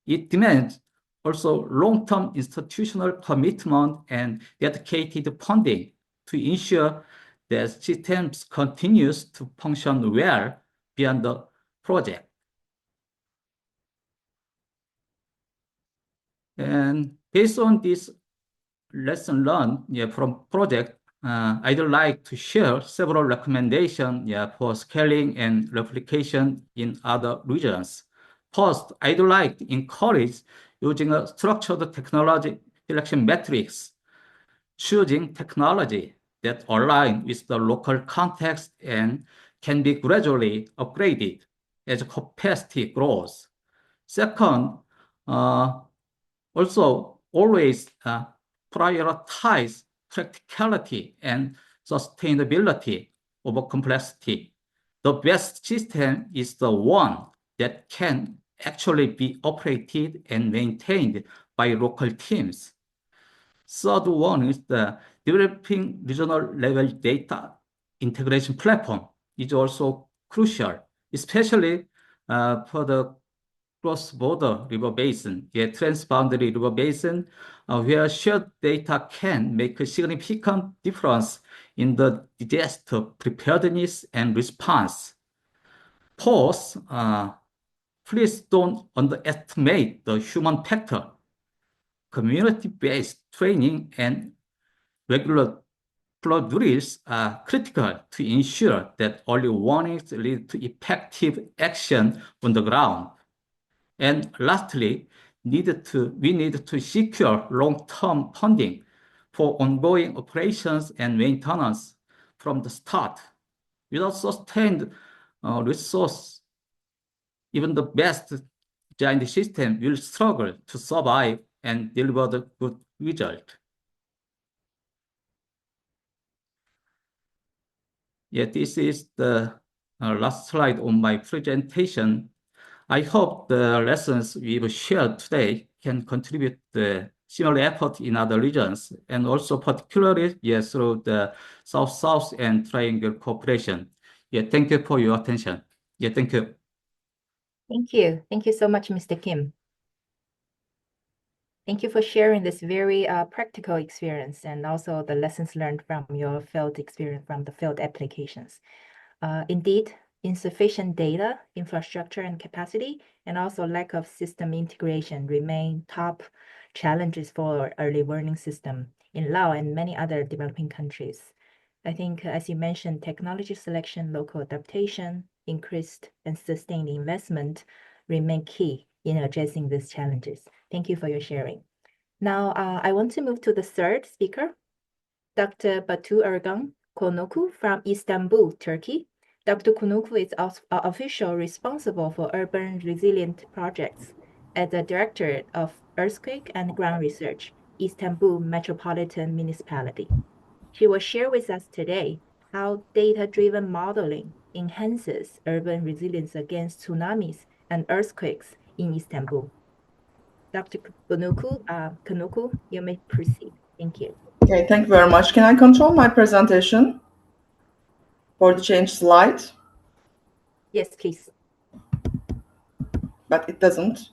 It demands also long-term institutional commitment and dedicated funding to ensure that systems continues to function well beyond the project. And based on this lesson learned from project, I'd like to share several recommendations for scaling and replication in other regions. First, I'd like to encourage using a structured technology selection matrix, choosing technology that align with the local context and can be gradually upgraded as capacity grows. Second, also always prioritize practicality and sustainability over complexity. The best system is the one that can actually be operated and maintained by local teams. Third one is the developing regional level data integration platform is also crucial, especially for the cross-border river basin, transboundary river basin, where shared data can make a significant difference in the disaster preparedness and response. Fourth, please don't underestimate the human factor. Community-based training and regular flood drills are critical to ensure that early warnings lead to effective action on the ground. And lastly, we need to secure long-term funding for ongoing operations and maintenance from the start. Without sustained resource, even the best designed system will struggle to survive and deliver the good result. This is the last slide on my presentation. I hope the lessons we've shared today can contribute the similar effort in other regions, and also particularly through the South-South and Triangle cooperation. Thank you for your attention. Thank you. Thank you. Thank you so much, Mr. Kim. Thank you for sharing this very practical experience and also the lessons learned from your field experience from the field applications. Indeed, insufficient data, infrastructure, and capacity, and also lack of system integration remain top challenges for early warning system in Laos and many other developing countries. I think, as you mentioned, technology selection, local adaptation, increased and sustained investment remain key in addressing these challenges. Thank you for your sharing. Now, I want to move to the third speaker, Dr. Betül Ergün Konukcu from Istanbul, Turkey. Dr. Konukcu is official responsible for urban resilient projects at the Directorate of Earthquake and Ground Research, Istanbul Metropolitan Municipality. She will share with us today how data-driven modeling enhances urban resilience against tsunamis and earthquakes in Istanbul. Dr. Konukcu, you may proceed. Thank you. Okay, thank you very much. Can I control my presentation for the change slide? Yes, please. But it doesn't.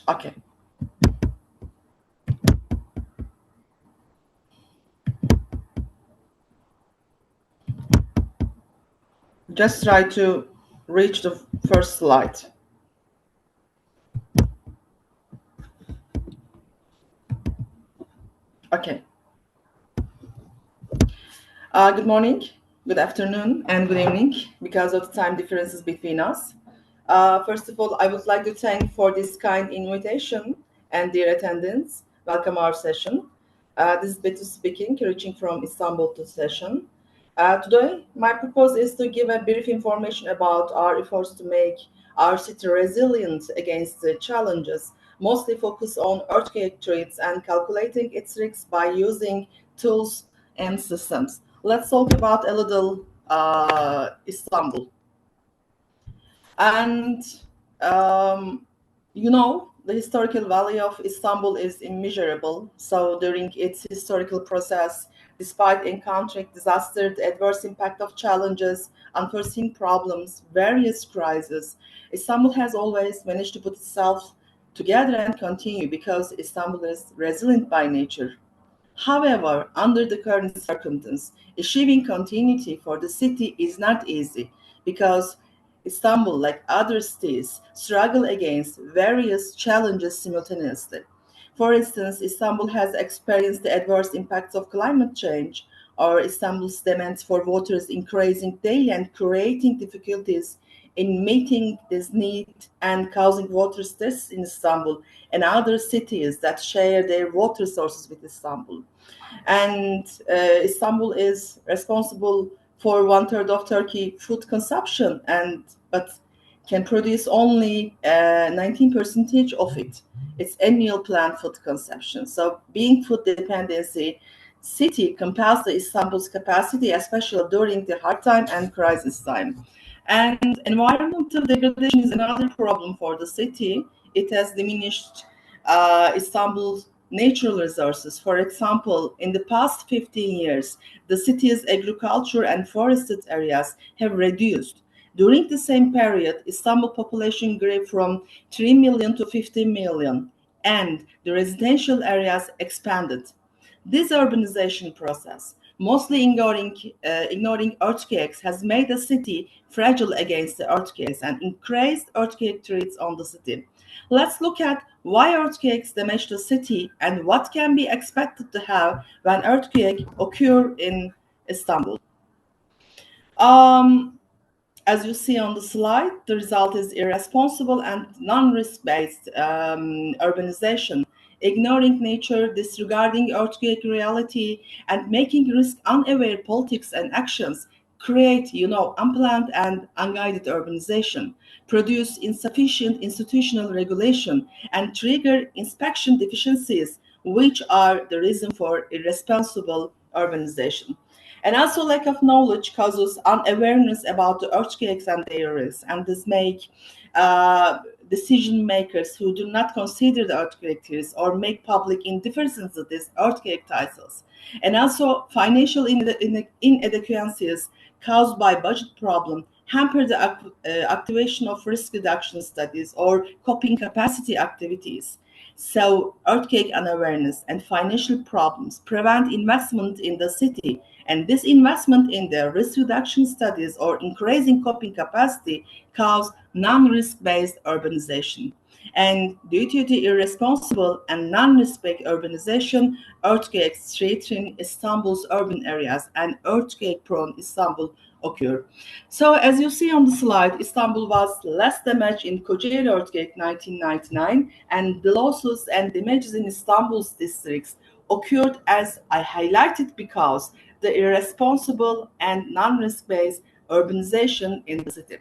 Okay. Just try to reach the first slide. Okay. Good morning, good afternoon, and good evening because of the time differences between us. First of all, I would like to thank for this kind invitation and dear attendance. Welcome our session. This is Betül speaking, reaching from Istanbul to session. Today, my purpose is to give a brief information about our efforts to make our city resilient against the challenges, mostly focus on earthquake threats and calculating its risks by using tools and systems. Let's talk about a little Istanbul. And the historical value of Istanbul is immeasurable. So during its historical process, despite encountering disaster, the adverse impact of challenges, unforeseen problems, various crises, Istanbul has always managed to put itself together and continue because Istanbul is resilient by nature. However, under the current circumstances, achieving continuity for the city is not easy because Istanbul, like other cities, struggle against various challenges simultaneously. For instance, Istanbul has experienced the adverse impacts of climate change, or Istanbul's demands for water is increasing daily and creating difficulties in meeting this need and causing water stress in Istanbul and other cities that share their water sources with Istanbul. And Istanbul is responsible for 1/3 of Turkey food consumption, but can produce only 19% of it. Its annual planned food consumption. So, being food dependency city compels the Istanbul's capacity, especially during the hard time and crisis time. And environmental degradation is another problem for the city. It has diminished Istanbul's natural resources. For example, in the past 15 years, the city's agriculture and forested areas have reduced. During the same period, Istanbul population grew from 3 million to 15 million, and the residential areas expanded. This urbanization process, mostly ignoring earthquakes, has made the city fragile against the earthquakes and increased earthquake threats on the city. Let's look at why earthquakes damage the city and what can be expected to have when earthquakes occur in Istanbul. As you see on the slide, the result is irresponsible and non-risk-based urbanization, ignoring nature, disregarding earthquake reality, and making risk-unaware politics and actions create, unplanned and unguided urbanization, produce insufficient institutional regulation, and trigger inspection deficiencies, which are the reason for irresponsible urbanization. And also lack of knowledge causes unawareness about the earthquakes and their risks, and this make decision makers who do not consider the earthquake risks or make public indifference to these earthquake titles. And also financial inadequacies caused by budget problem hamper the activation of risk reduction studies or coping capacity activities. So earthquake unawareness and financial problems prevent investment in the city, and this investment in the risk reduction studies or increasing coping capacity cause non-risk-based urbanization. And due to the irresponsible and non-risk-based urbanization, earthquakes threaten Istanbul's urban areas and earthquake-prone Istanbul occur. So as you see on the slide, Istanbul was less damaged in Kocaeli earthquake 1999, and the losses and damages in Istanbul's districts occurred as I highlighted because the irresponsible and non-risk-based urbanization in the city.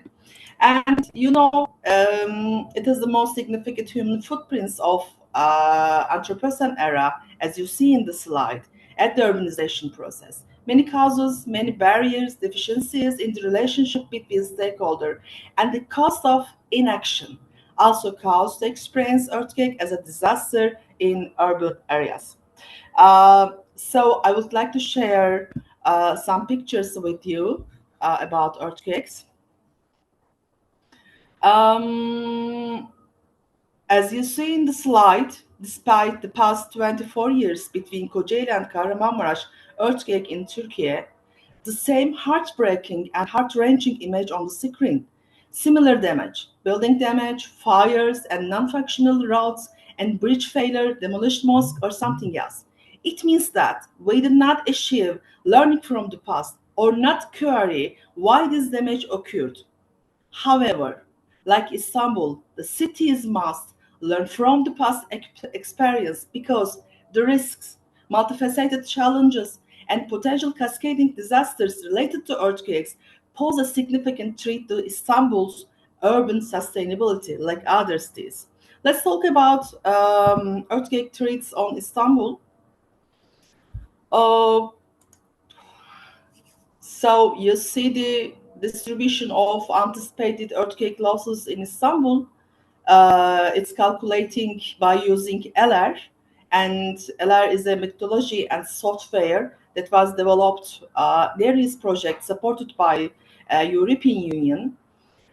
And it is the most significant human footprints of Anthropocene era, as you see in the slide, at the urbanization process. Many causes, many barriers, deficiencies in the relationship between stakeholders, and the cost of inaction also caused the experience earthquake as a disaster in urban areas. So I would like to share some pictures with you about earthquakes. As you see in the slide, despite the past 24 years between Kocaeli and Kahramanmaraş earthquake in Turkey, the same heartbreaking and heart-wrenching image on the screen. Similar damage, building damage, fires, and non-functional roads, and bridge failure, demolished mosque, or something else. It means that we did not achieve learning from the past or not query why this damage occurred. However, like Istanbul, the cities must learn from the past experience because the risks, multifaceted challenges, and potential cascading disasters related to earthquakes pose a significant threat to Istanbul's urban sustainability, like other cities. Let's talk about earthquake threats on Istanbul. So you see the distribution of anticipated earthquake losses in Istanbul. It's calculating by using LR, and LR is a methodology and software that was developed. There is project supported by European Union.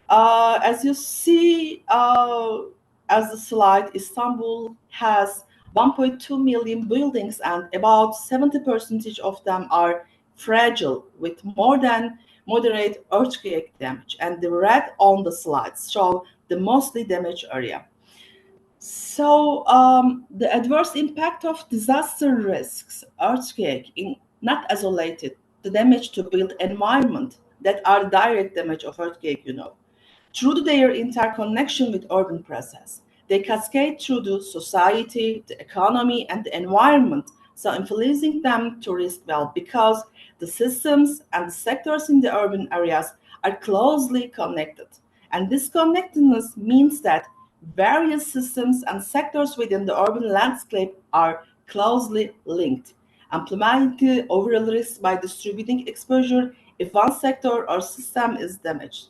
As you see, as the slide, Istanbul has 1.2 million buildings, and about 70% of them are fragile with more than moderate earthquake damage. And the red on the slides show the mostly damaged area. So the adverse impact of disaster risks, earthquake, in not isolated, the damage to built environment that are direct damage of earthquake, through their interconnection with urban process. They cascade through the society, the economy, and the environment, so influencing them to risk well because the systems and the sectors in the urban areas are closely connected. And this connectedness means that various systems and sectors within the urban landscape are closely linked, amplifying the overall risk by distributing exposure if one sector or system is damaged.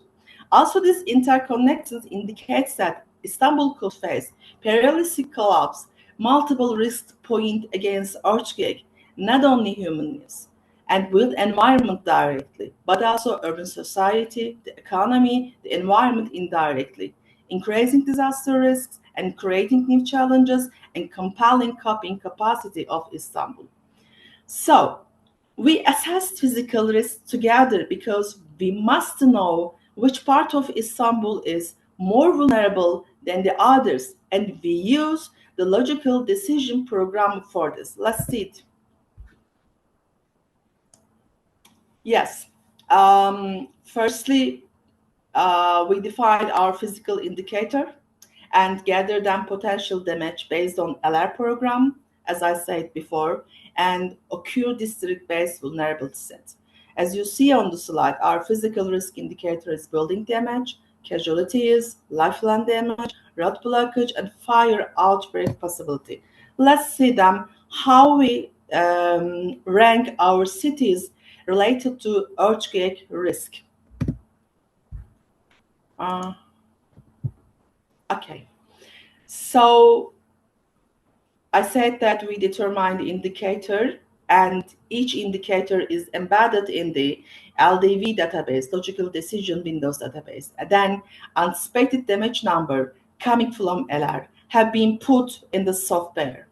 Also, this interconnectedness indicates that Istanbul could face paralytic collapse, multiple risk points against earthquake, not only human needs, and built environment directly, but also urban society, the economy, the environment indirectly, increasing disaster risks and creating new challenges and compelling coping capacity of Istanbul. So, we assess physical risks together because we must know which part of Istanbul is more vulnerable than the others, and we use the logical decision program for this. Let's see it. Yes. Firstly, we defined our physical indicator and gathered them potential damage based on LR program, as I said before, and occur district-based vulnerability set. As you see on the slide, our physical risk indicator is building damage, casualties, lifeline damage, road blockage, and fire outbreak possibility. Let's see them, how we rank our cities related to earthquake risk. Okay, so I said that we determine the indicator, and each indicator is embedded in the LDV database, Logical Decision Windows database. And then anticipated damage number coming from LR have been put in the software.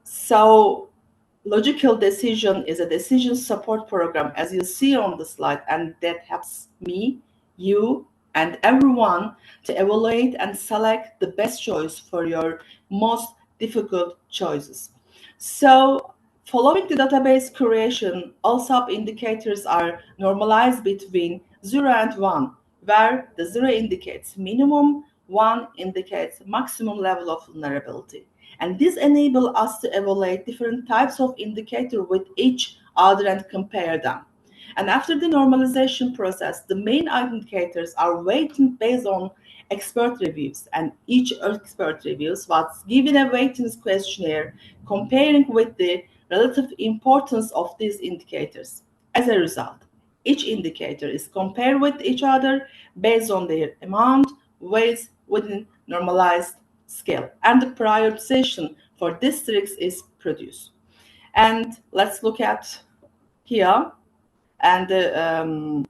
So Logical Decision is a decision support program, as you see on the slide, and that helps me, you, and everyone to evaluate and select the best choice for your most difficult choices. So following the database creation, all sub-indicators are normalized between 0 and 1, where the 0 indicates minimum, 1 indicates maximum level of vulnerability. And this enables us to evaluate different types of indicator with each other and compare them. And after the normalization process, the main indicators are weighted based on expert reviews, and each expert reviews was given a weighting questionnaire comparing with the relative importance of these indicators. As a result, each indicator is compared with each other based on their amount, weights within normalized scale, and the prioritization for districts is produced. And let's look at here. And the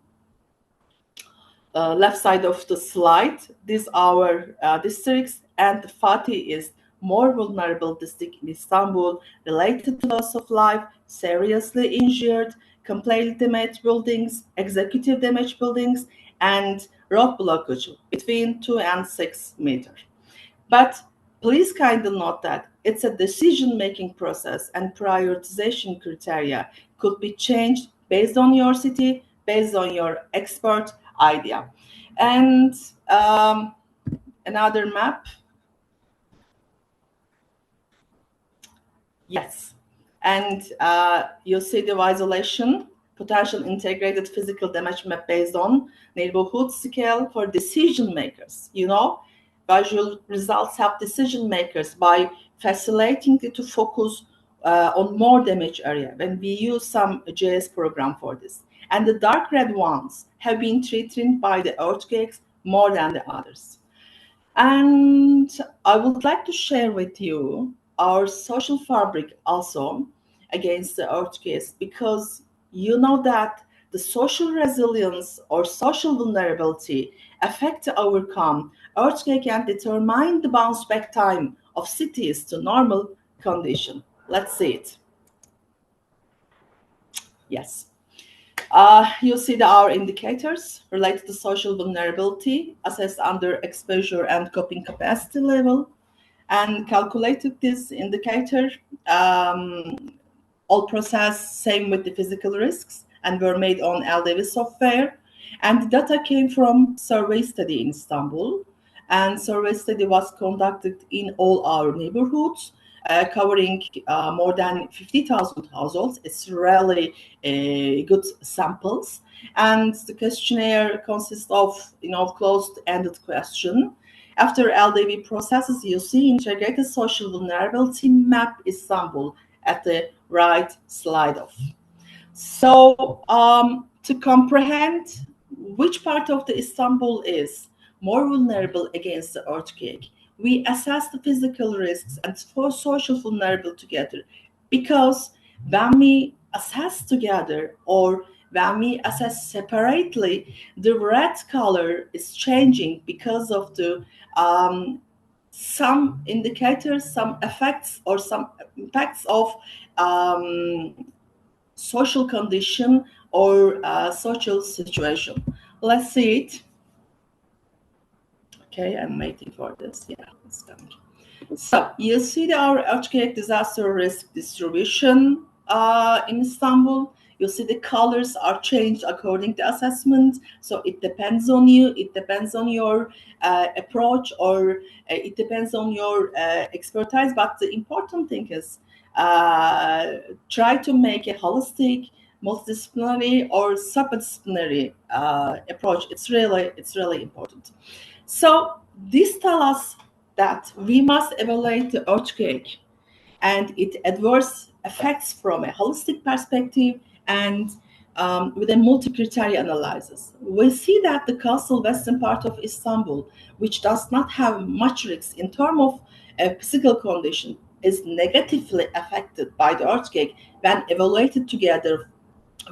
left side of the slide, these are our districts, and Fatih is more vulnerable district in Istanbul related to loss of life, seriously injured, completely damaged buildings, executive damaged buildings, and road blockage between 2 and 6 meters. But please kindly note that it's a decision-making process and prioritization criteria could be changed based on your city, based on your expert idea. And another map. Yes. And you'll see the isolation, potential integrated physical damage map based on neighborhood scale for decision makers. You know, visual results help decision makers by facilitating it to focus on more damage area when we use some JS program for this. And the dark red ones have been treated by the earthquakes more than the others. And I would like to share with you our social fabric also against the earthquakes, because you know that the social resilience or social vulnerability affect the outcome. Earthquake can determine the bounce back time of cities to normal condition. Let's see it. Yes. You'll see our indicators related to social vulnerability assessed under exposure and coping capacity level, and calculated this indicator, all processed same with the physical risks, and were made on LDV software. And the data came from survey study in Istanbul, and survey study was conducted in all our neighborhoods, covering more than 50,000 households. It's really good samples. And the questionnaire consists of, closed-ended question. After LDV processes, you see integrated social vulnerability map Istanbul at the right slide of. So to comprehend which part of the Istanbul is more vulnerable against the earthquake, we assess the physical risks and for social vulnerability together, because when we assess together or when we assess separately, the red color is changing because of the some indicators, some effects, or some impacts of social condition or social situation. Let's see it. Okay, I'm waiting for this. Yeah, it's coming. So you see our earthquake disaster risk distribution in Istanbul. You see the colors are changed according to assessment. So it depends on you. It depends on your approach, or it depends on your expertise. But the important thing is try to make a holistic, multidisciplinary, or subdisciplinary approach. It's really important. So this tells us that we must evaluate the earthquake and its adverse effects from a holistic perspective and with a multi-criteria analysis. We see that the coastal western part of Istanbul, which does not have much risk in terms of physical condition, is negatively affected by the earthquake when evaluated together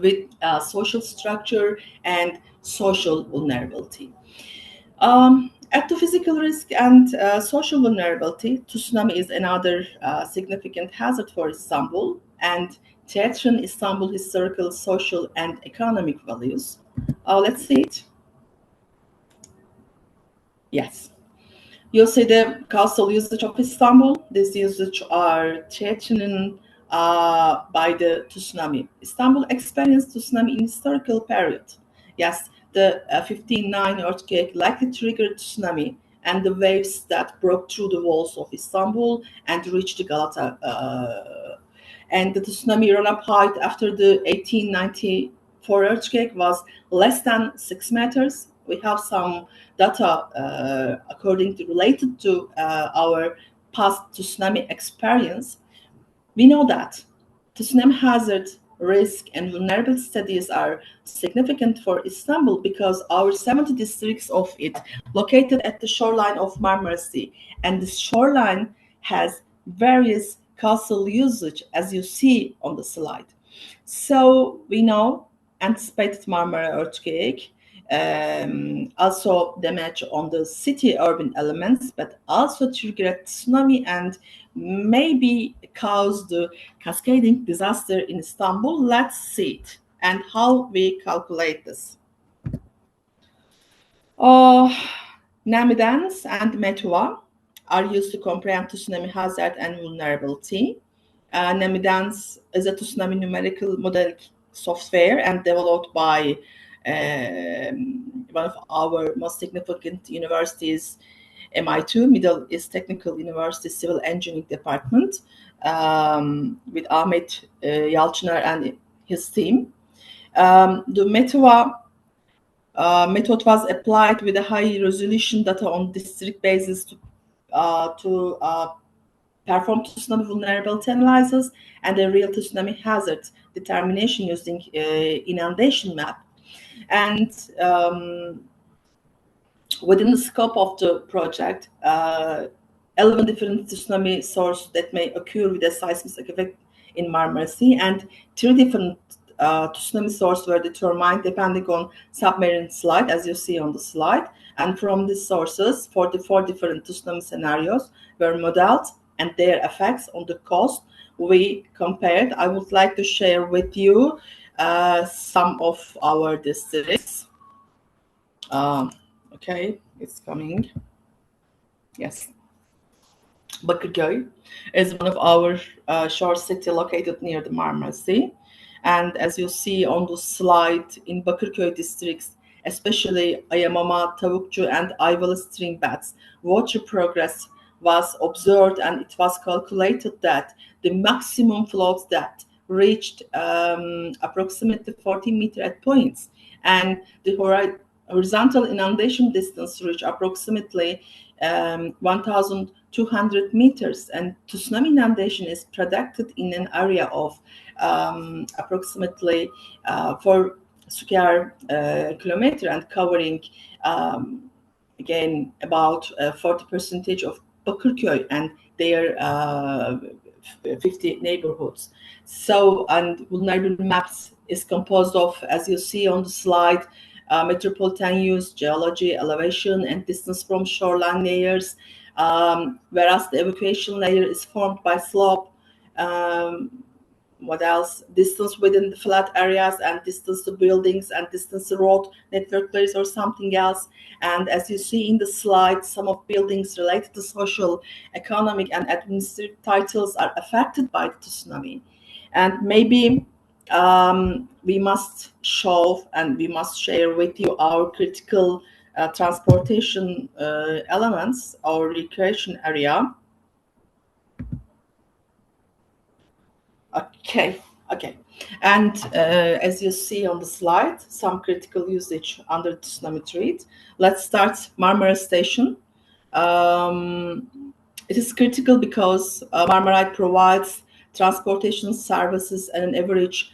with social structure and social vulnerability. At the physical risk and social vulnerability, tsunami is another significant hazard for Istanbul and threatens Istanbul historical, social, and economic values. Let's see it. Yes. You'll see the coastal usage of Istanbul. This usage are threatened by the tsunami. Istanbul experienced tsunami in historical period. Yes, the 15/9 earthquake likely triggered tsunami, and the waves that broke through the walls of Istanbul and reached Galata. And the tsunami run-up height after the 1894 earthquake was less than 6 meters. We have some data related to our past tsunami experience. We know that tsunami hazard, risk, and vulnerability studies are significant for Istanbul because our 70 districts of it located at the shoreline of Marmara Sea, and the shoreline has various coastal usage, as you see on the slide. So we know anticipated Marmara earthquake, also damage on the city urban elements, but also trigger tsunami and maybe cause the cascading disaster in Istanbul. Let's see it and how we calculate this. Namidans and Metua. are used to comprehend tsunami hazard and vulnerability. NAMIDANS is a tsunami numerical modeling software and developed by one of our most significant universities, MI2, Middle East Technical University Civil Engineering Department, with Ahmet Yalçınar and his team. The method was applied with a high resolution data on district basis to perform tsunami vulnerability analysis and a real tsunami hazard determination using inundation map. And within the scope of the project, 11 different tsunami sources that may occur with a seismic effect in Marmara Sea, and 3 different tsunami sources were determined depending on submarine slide, as you see on the slide. And from these sources, 44 different tsunami scenarios were modeled and their effects on the coast we compared. I would like to share with you some of our districts. Okay, it's coming. Yes. Bakırköy is one of our shore city located near the Marmara Sea. And as you see on the slide, in Bakırköy districts, especially Ayamama, Tavukçu, and Ayvalı stream beds, water progress was observed, and it was calculated that the maximum flow depth reached approximately 40 meters at points, and the horizontal inundation distance reached approximately 1,200 meters, and tsunami inundation is predicted in an area of approximately 4 square kilometer and covering again about 40% of Bakırköy and their 50 neighborhoods. So, and vulnerable maps is composed of, as you see on the slide, Metropolitan use, geology, elevation, and distance from shoreline layers, whereas the evacuation layer is formed by slope. What else? Distance within the flat areas, and distance to buildings, and distance to road network layers, or something else. And as you see in the slide, some of buildings related to social, economic, and administrative titles are affected by the tsunami. And maybe we must show and we must share with you our critical transportation elements, our recreation area. Okay. And as you see on the slide, some critical usage under the tsunami threat. Let's start Marmara Station. It is critical because Marmara provides transportation services at an average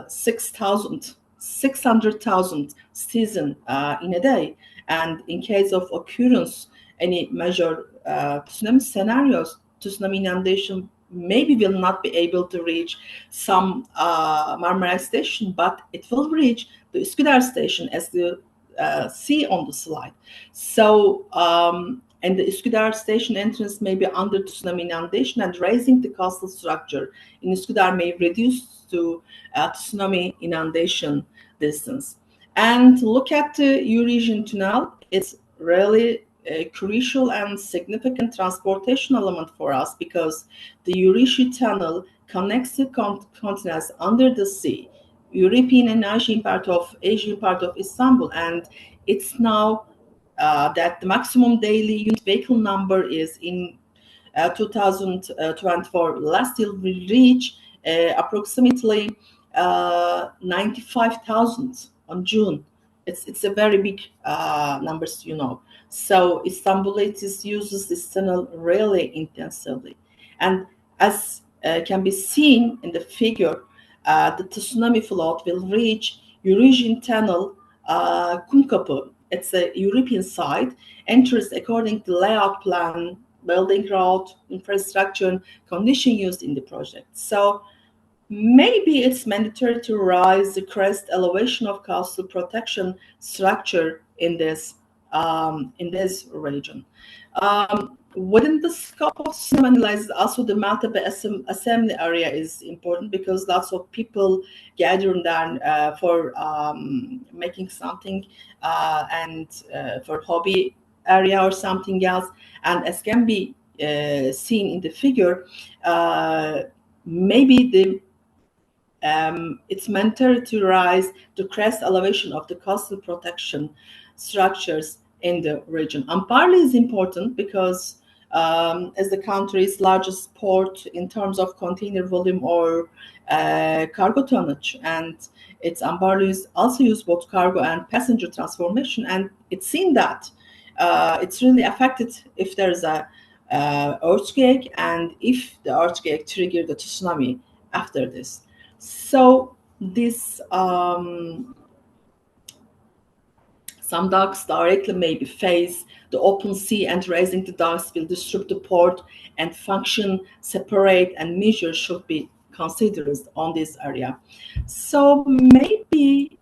600,000 citizens in a day. And in case of occurrence, any major tsunami scenarios, tsunami inundation maybe will not be able to reach some Marmara station, but it will reach the Üsküdar station, as you see on the slide. So, and the Üsküdar station entrance may be under tsunami inundation, and raising the coastal structure in Üsküdar may reduce to tsunami inundation distance. And look at the Eurasian Tunnel. It's really a crucial and significant transportation element for us, because the Eurasian Tunnel connects the continents under the sea, European and Asian part of Istanbul, and it's now that the maximum daily unit vehicle number is in 2024. Last year we reached approximately 95,000 on June. It's a very big numbers, you know. So Istanbulitis uses this tunnel really intensively, and as can be seen in the figure, the tsunami flood will reach Eurasian Tunnel, Kumkapı. It's a European site, enters according to layout plan, building road, infrastructure, and condition used in the project. So maybe it's mandatory to raise the crest elevation of coastal protection structure in this region. Within the scope of tsunami analysis, also the Maltepe assembly area is important, because lots of people gather there for making something and for hobby area or something else. And as can be seen in the figure, maybe it's meant to rise the crest elevation of the coastal protection structures in the region. Amparli is important because as the country's largest port in terms of container volume or cargo tonnage, and its Amparli is also used both cargo and passenger transformation, and it's seen that it's really affected if there's a earthquake, and if the earthquake triggered the tsunami after this. So this some docks directly maybe face the open sea, and raising the docks will disrupt the port and function separate, and measures should be considered on this area. So maybe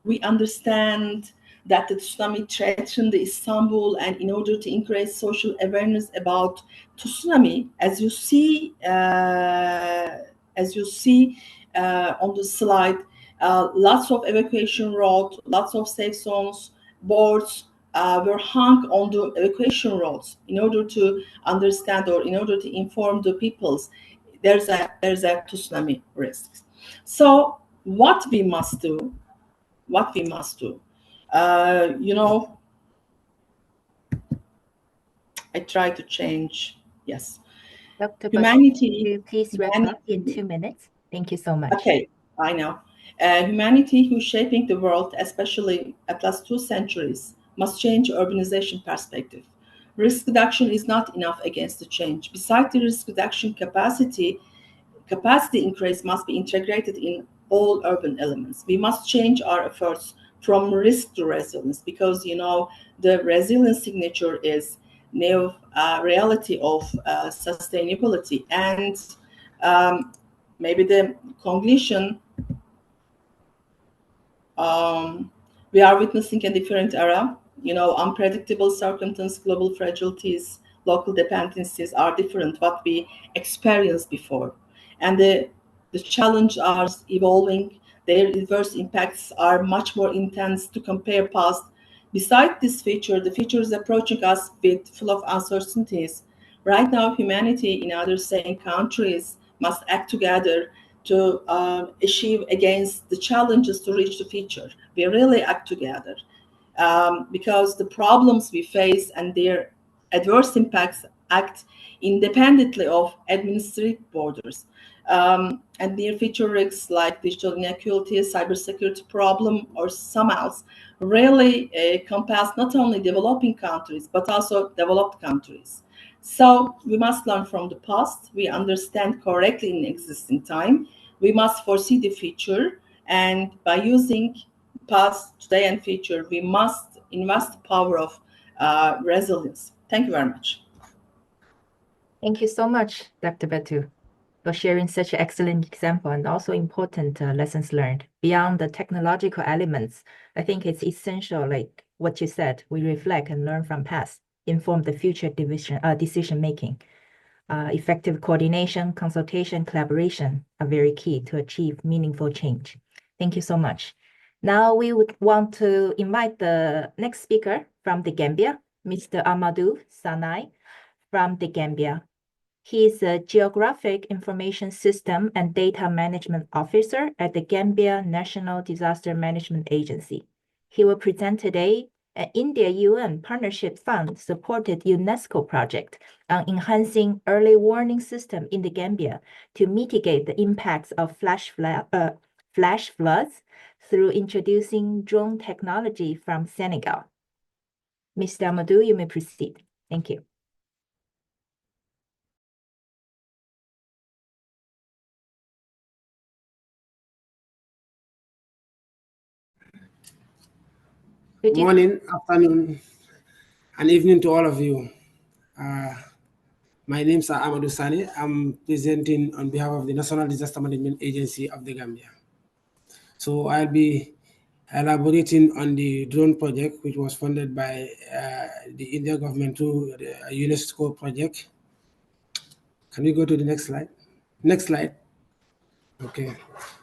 we understand that the tsunami threatened Istanbul, and in order to increase social awareness about tsunami, as you see on the slide, lots of evacuation routes, lots of safe zones, boards were hung on the evacuation routes in order to understand, or in order to inform the peoples there's a tsunami risk. So what we must do, you know, I try to change. Yes. Dr. Humanity. Please wrap up in 2 minutes. Thank you so much. Okay, I know. Humanity who's shaping the world, especially at last 2 centuries, must change urbanization perspective. Risk reduction is not enough against the change. Besides the risk reduction capacity increase must be integrated in all urban elements. We must change our efforts from risk to resilience, because you know the resilience signature is new reality of sustainability. And maybe the conclusion, we are witnessing a different era. You know, unpredictable circumstances, global fragilities, local dependencies are different what we experienced before. And the challenges are evolving. Their adverse impacts are much more intense to compare past. Besides this feature, the future is approaching us with full of uncertainties. Right now, humanity in other same countries must act together to achieve against the challenges to reach the future. We really act together because the problems we face and their adverse impacts act independently of administrative borders. And near future risks like digital inequality, cybersecurity problem, or some else really encompass not only developing countries, but also developed countries. So we must learn from the past. We understand correctly in existing time. We must foresee the future. And by using past, today, and future, we must invest the power of resilience. Thank you very much. Thank you so much, Dr. Betül, for sharing such an excellent example and also important lessons learned. Beyond the technological elements, I think it's essential, like what you said, we reflect and learn from past, inform the future decision making. Effective coordination, consultation, collaboration are very key to achieve meaningful change. Thank you so much. Now we would want to invite the next speaker from the Gambia, Mr. Amadou Sanai from the Gambia. He is a Geographic Information System and Data Management Officer at the Gambia National Disaster Management Agency. He will present today an India-UN Partnership Fund supported UNESCO project on enhancing early warning system in the Gambia to mitigate the impacts of flash floods through introducing drone technology from Senegal. Mr. Amadou, you may proceed. Thank you. Good morning, afternoon, and evening to all of you. My name is Amadou Sane. I'm presenting on behalf of the National Disaster Management Agency of the Gambia. So I'll be elaborating on the drone project, which was funded by the Indian government through the UNESCO project. Can we go to the next slide? Next slide. Okay.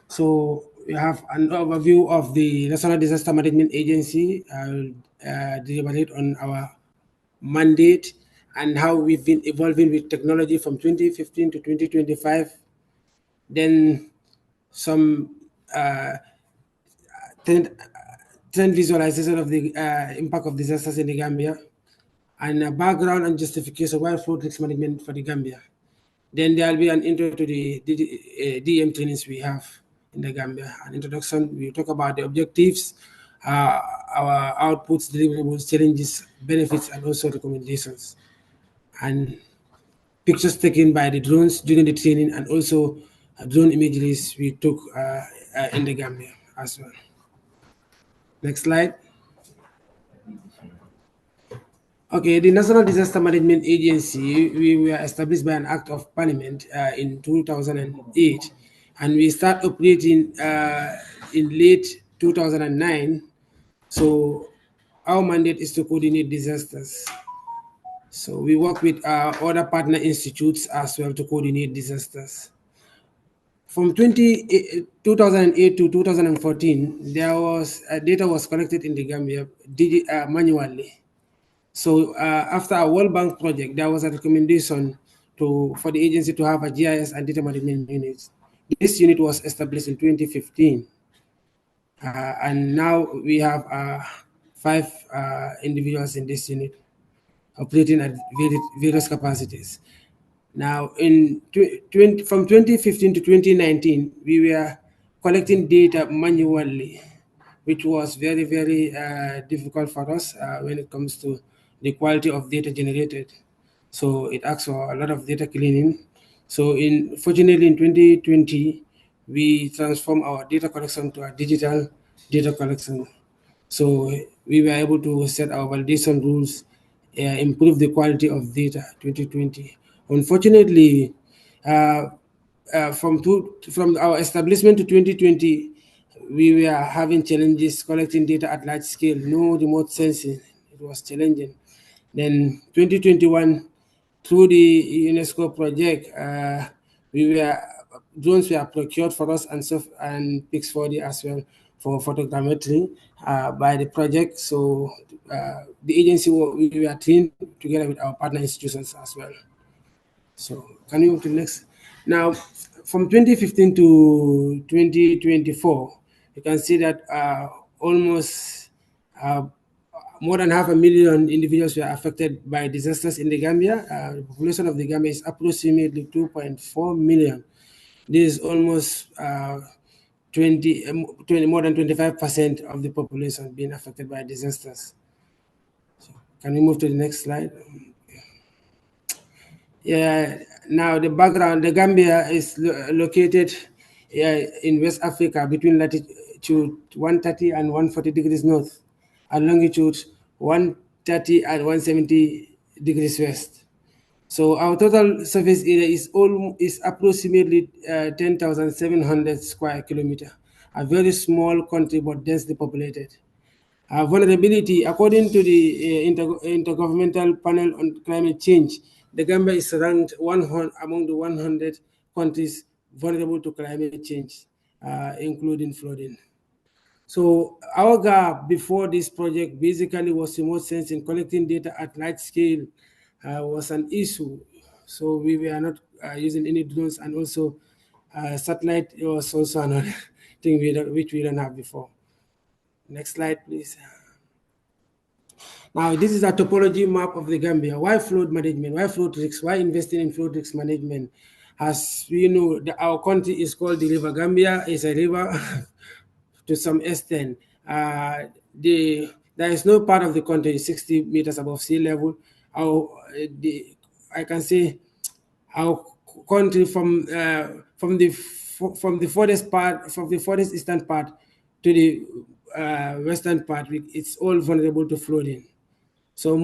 So we have an overview of the National Disaster Management Agency. I'll deliberate on our mandate and how we've been evolving with technology from 2015 to 2025. Then some trend visualization of the impact of disasters in the Gambia, and a background and justification why flood risk management for the Gambia. Then there will be an intro to the DM trainings we have in the Gambia. An introduction, we talk about the objectives, our outputs, deliverables, challenges, benefits, and also recommendations. And pictures taken by the drones during the training, and also drone imageries we took in the Gambia as well. Next slide. Okay, the National Disaster Management Agency, we were established by an Act of Parliament in 2008, and we start operating in late 2009. So our mandate is to coordinate disasters. So we work with other partner institutes as well to coordinate disasters. From 2008 to 2014, there was data was collected in the Gambia manually. So after a World Bank project, there was a recommendation for the agency to have a GIS and data management unit. This unit was established in 2015. And now we have 5 individuals in this unit operating at various capacities. Now, from 2015 to 2019, we were collecting data manually, which was very, very difficult for us when it comes to the quality of data generated. So it asks for a lot of data cleaning. So fortunately in 2020, we transformed our data collection to a digital data collection. So we were able to set our validation rules, improve the quality of data 2020. Unfortunately, from our establishment to 2020, we were having challenges collecting data at large scale, no remote sensing. It was challenging. Then 2021, through the UNESCO project, drones were procured for us and Pix4D as well for photogrammetry by the project. So the agency, we were trained together with our partner institutions as well. So can you move to the next? Now, from 2015 to 2024, you can see that almost more than 500,000 individuals were affected by disasters in the Gambia. The population of the Gambia is approximately 2.4 million. This is almost more than 25% of the population being affected by disasters. So can we move to the next slide? Yeah, now the background, the Gambia is located in West Africa between latitude 130 and 140 degrees north, and longitude 130 and 170 degrees west. So our total surface area is approximately 10,700 square kilometers, a very small country but densely populated. Vulnerability, according to the Intergovernmental Panel on Climate Change, the Gambia is ranked among the 100 countries vulnerable to climate change, including flooding. So our gap before this project basically was remote sensing, collecting data at large scale was an issue. So we were not using any drones, and also satellite was also another thing which we don't have before. Next slide, please. Now, this is a topology map of the Gambia. Why flood management? Why flood risks? Why investing in flood risk management? As we know, our country is called the River Gambia. It's a river to some extent. There is no part of the country 60 meters above sea level. I can say our country from the furthest eastern part to the western part, it's all vulnerable to flooding. So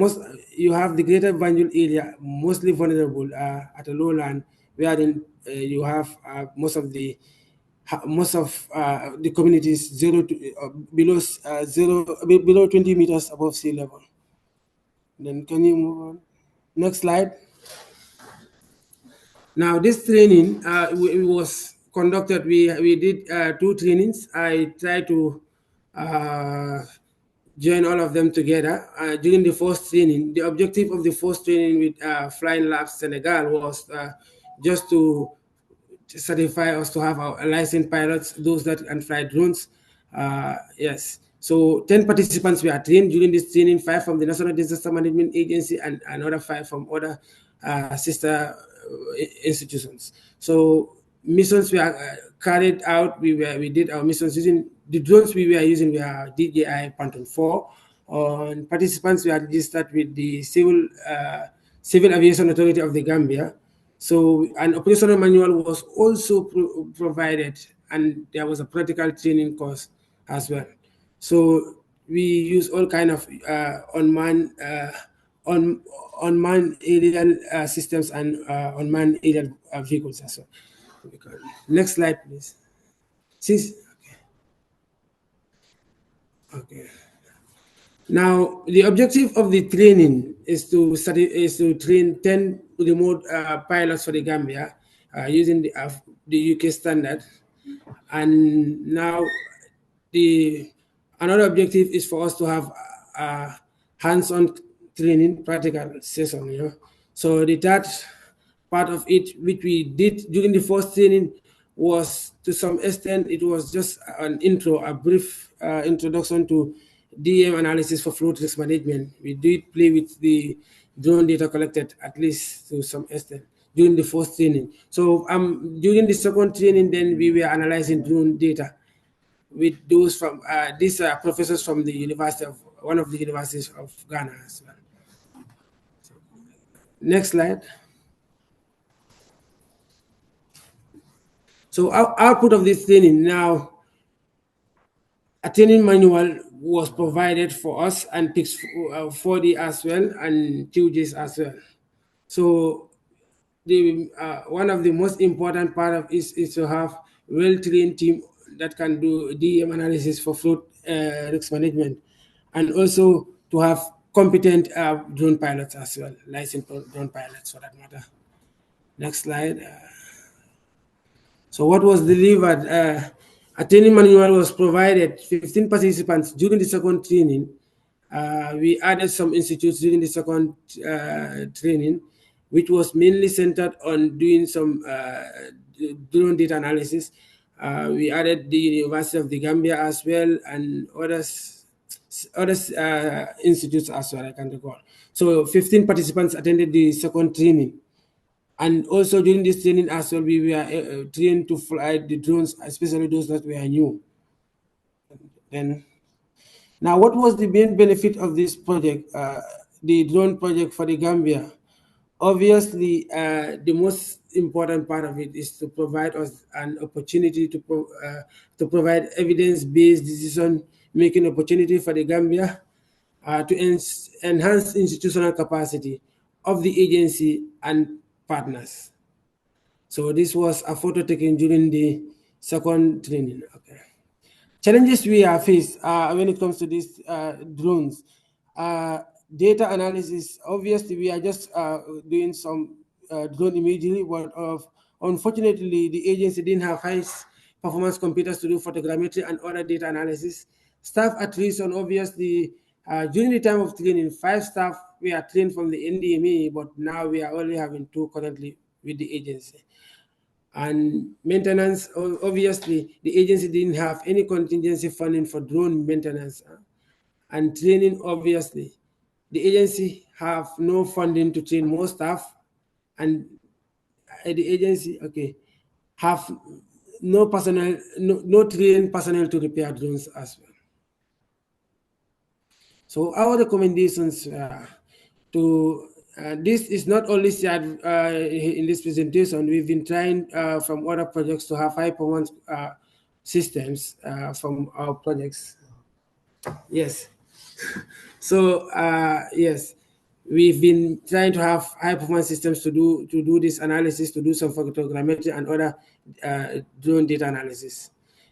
you have the greater Banjul area mostly vulnerable at a lowland, wherein you have most of the communities below 20 meters above sea level. Then can you move on? Next slide. Now this training was conducted. We did 2 trainings. I tried to join all of them together during the first training. The objective of the first training with Flying Labs Senegal was just to certify us to have our licensed pilots, those that can fly drones. Yes. So 10 participants were trained during this training, 5 from the National Disaster Management Agency and another 5 from other sister institutions. So missions were carried out. We did our missions using the drones we were using. We are DJI Phantom 4. And participants were registered with the Civil Aviation Authority of the Gambia. So an operational manual was also provided, and there was a practical training course as well. So we use all kind of unmanned aerial systems and unmanned aerial vehicles as well. Next slide, please. Okay. Now, the objective of the training is to train 10 remote pilots for the Gambia using the UK standard. And now another objective is for us to have hands-on training, practical session. So the third part of it, which we did during the first training, was to some extent, it was just an intro, a brief introduction to DM analysis for fluid risk management. We did play with the drone data collected, at least to some extent, during the first training. So during the second training, then we were analyzing drone data with those from these professors from the one of the universities of Ghana as well. So, next slide. So output of this training now, a training manual was provided for us and Pix 4D as well and QGIS as well. So the one of the most important part of is to have well-trained team that can do DM analysis for fluid risk management, and also to have competent drone pilots as well, licensed drone pilots for that matter. Next slide. So what was delivered? A training manual was provided, 15 participants during the second training. We added some institutes during the second training, which was mainly centered on doing some drone data analysis. We added the University of the Gambia as well and other institutes as well, I can recall. So 15 participants attended the second training. And also during this training as well, we were trained to fly the drones, especially those that were new. Then, now what was the main benefit of this project, the drone project for the Gambia? Obviously, the most important part of it is to provide us an opportunity to provide evidence-based decision-making opportunity for the Gambia to enhance institutional capacity of the agency and partners. So this was a photo taken during the second training. Okay. Challenges we are faced when it comes to these drones. Data analysis, obviously we are just doing some drone imagery, but unfortunately the agency didn't have high performance computers to do photogrammetry and other data analysis. Staff attrition, obviously, during the time of training, 5 staff were trained from the NDMA, but now we are only having 2 currently with the agency. And maintenance, obviously, the agency didn't have any contingency funding for drone maintenance. And training, obviously, the agency have no funding to train more staff, and the agency, have no personnel, no trained personnel to repair drones as well. So our recommendations this is not only shared in this presentation. We've been trying from other projects to have high-performance systems from our projects. Yes. So yes, we've been trying to have high-performance systems to do this analysis, to do some photogrammetry and other drone data analysis.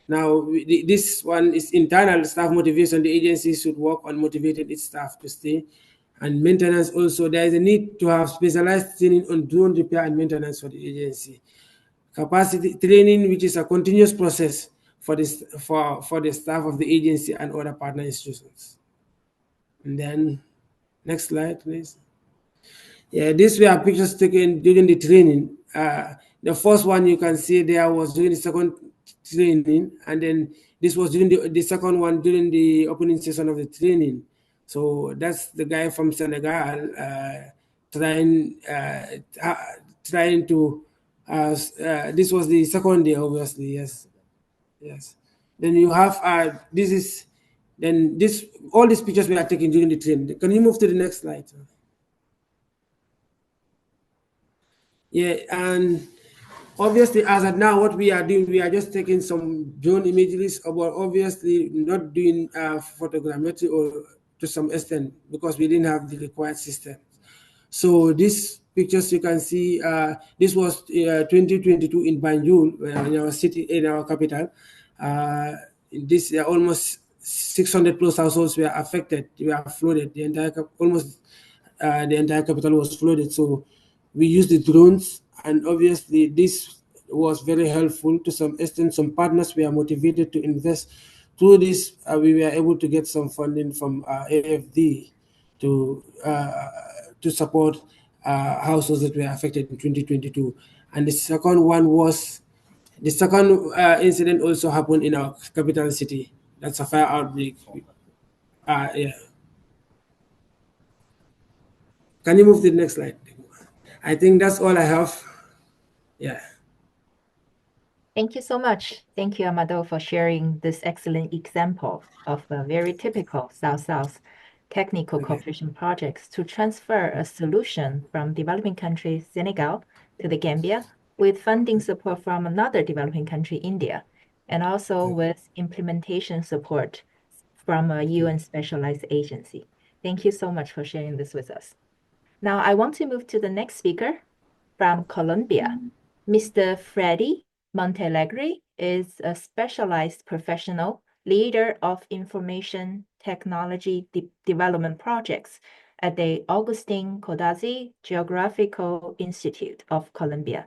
Now, this one is internal staff motivation. The agency should work on motivating its staff to stay. And maintenance also, there is a need to have specialized training on drone repair and maintenance for the agency. Capacity training, which is a continuous process for the staff of the agency and other partner institutions. And then next slide, please. Yeah, these were pictures taken during the training. The first one you can see there was during the second training, and then this was during the second one during the opening session of the training. So that's the guy from Senegal trying to. This was the second day, obviously. Yes, yes. Then you have all these pictures we are taking during the training. Can you move to the next slide? Yeah, and obviously, as of now, what we are doing, we are just taking some drone images, but obviously not doing photogrammetry or to some extent because we didn't have the required system. So these pictures you can see, this was 2022 in Banjul, in our city, in our capital. In this almost 600 plus households were affected, were flooded. The entire capital was flooded. So we used the drones, and obviously this was very helpful to some extent. Some partners were motivated to invest. Through this, we were able to get some funding from AFD to support households that were affected in 2022. And the second incident also happened in our capital city. That's a fire outbreak. Yeah. Can you move to the next slide? I think that's all I have. Yeah. Thank you so much. Thank you, Amado, for sharing this excellent example of a very typical South-South technical cooperation projects to transfer a solution from developing country Senegal to the Gambia with funding support from another developing country, India, and also with implementation support from a UN specialized agency. Thank you so much for sharing this with us. Now, I want to move to the next speaker from Colombia. Mr. Freddy Montelegre is a specialized professional leader of information technology development projects at the Agustin Codazzi Geographical Institute of Colombia.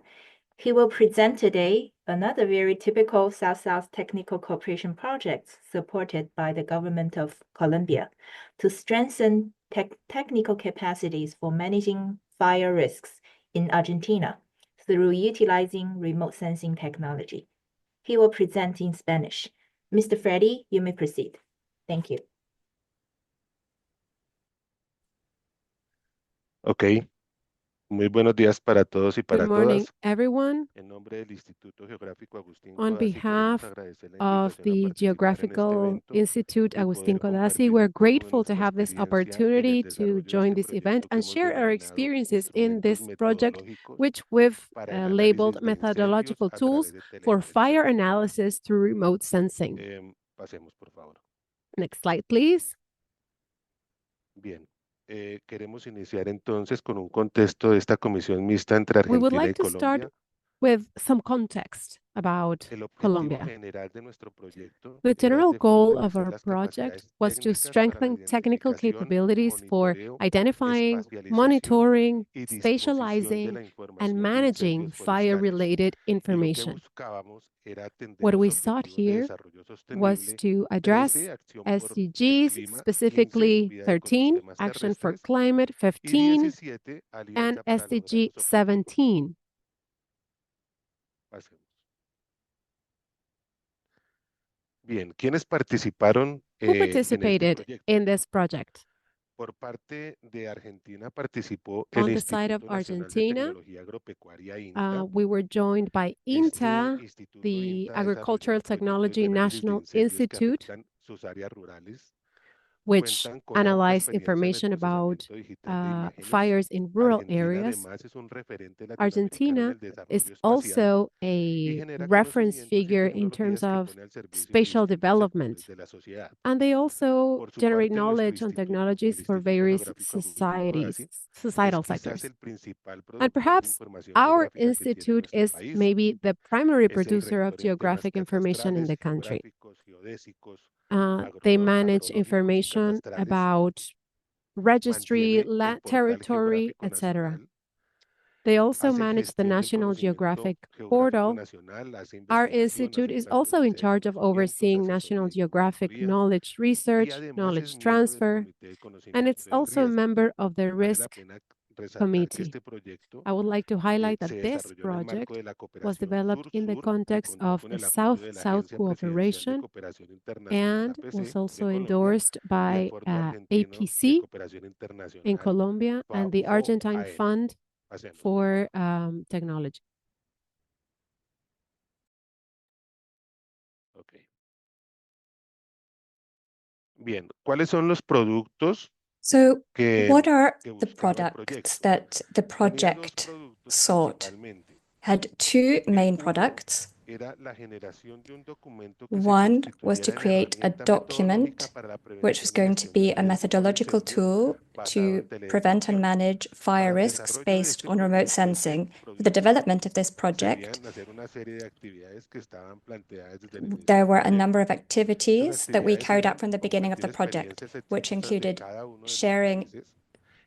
He will present today another very typical South-South technical cooperation project supported by the government of Colombia to strengthen technical capacities for managing fire risks in Argentina through utilizing remote sensing technology. He will present in Spanish. Mr. Freddy, you may proceed. Thank you. Ok. Muy buenos días para todos y para Good morning, todas. everyone. En nombre del Instituto Geográfico Agustín On Codazzi, queremos behalf agradecer la of invitación a the participar en este Geographical evento Institute y Agustin poder Codazzi, compartir we're con uno grateful to nuestra have this experiencia en el opportunity to desarrollo de join este this event proyecto que and hemos share our denominado experiences in instrumentos this project, metodológicos which we've para el labeled análisis de incendios methodological a tools través de for fire telecomunicaciones. analysis through remote sensing. Pasemos, por favor. Next slide, please. Bien. Queremos iniciar entonces con un contexto de esta comisión mixta entre We would Argentina y like to start Colombia. with some context about El objetivo Colombia. general de nuestro proyecto The era el general de goal of fortalecer our las project capacidades was to técnicas para la strengthen technical identificación, capabilities for monitoreo, identifying, espacialización monitoring, y disposición de spatializing, la and información de managing incendios forestales. fire-related Y lo que information. buscábamos era atender What los we sought objetivos de here desarrollo was sostenible to address 13, acción por el SDGs, clima, 15, specifically vida de 13, ecosistemas Action for terrestres, Climate, y 15, 17, and alianza para lograr SDG los objetivos. 17. Pasemos. Bien, ¿quiénes participaron Who en este participated proyecto? in this project? Por parte de Argentina participó On el the side of Instituto Nacional de Argentina, Tecnología Agropecuaria INTA. we were joined by Este INTA, instituto the INTA ha Agricultural desarrollado proyectos Technology de análisis de National incendios que Institute, afectan sus áreas rurales. which Cuentan con amplia analyze experiencia en el information about procesamiento digital de imágenes. fires in rural Argentina areas. además es un referente latinoamericano en Argentina el desarrollo is espacial also y a genera reference conocimientos y figure in terms tecnologías que of pone al servicio de spatial distintos development. sectores de la sociedad. And they also Por su generate parte, nuestro knowledge on instituto, technologies el for Instituto various Geográfico Agustín Codazzi, es societal quizás sectors. el principal And productor de perhaps información our geográfica que tiene institute nuestro is país. maybe the primary Es el producer of rector en temas geographic information in catastrales, the country. geográficos, geodésicos, They manage agrológicos y information cadastrales. about registry, Mantiene el portal territory, geográfico etc. nacional They also hace manage the gestión del National conocimiento Geographic geográfico Portal. nacional, hace Our investigación, institute hace is also in transferencia de charge of overseeing conocimientos, National asesoría y Geographic consultoría, knowledge y research, además es knowledge miembro del transfer, Comité de and Conocimiento it's del also a Riesgo. member of the Vale la Risk pena resaltar que Committee. este proyecto I would like to highlight that se this desarrolló en el marco project de la was cooperación developed in the sur-sur, que context contó of con a el apoyo de la South-South Agencia Presidencial de cooperation Cooperación Internacional and was APC de also Colombia endorsed y el by Fondo Argentino de APC Cooperación in Internacional Colombia and the Argentine FOAEN. Fund Pasemos, por for favor. Technology. Ok. Bien, ¿cuáles son los productos So, que, what are que the buscaba el products proyecto? that the Tenía dos project productos sought? principalmente. Had two main Uno products. era la generación de un documento que se One was to constituyera en create a herramienta metodológica document para la which was prevención y going to gestión be de a riesgos por methodological incendio tool basado en to prevent and teledetección. manage fire Para el risks desarrollo de based este on remote proyecto, sensing. For the development of this se project, debían hacer una serie de actividades que estaban planteadas desde el inicio there del were a proyecto. number of Estas activities that we actividades carried out eran from the beginning of the compartir project, experiencias which exitosas de included cada uno de los sharing países,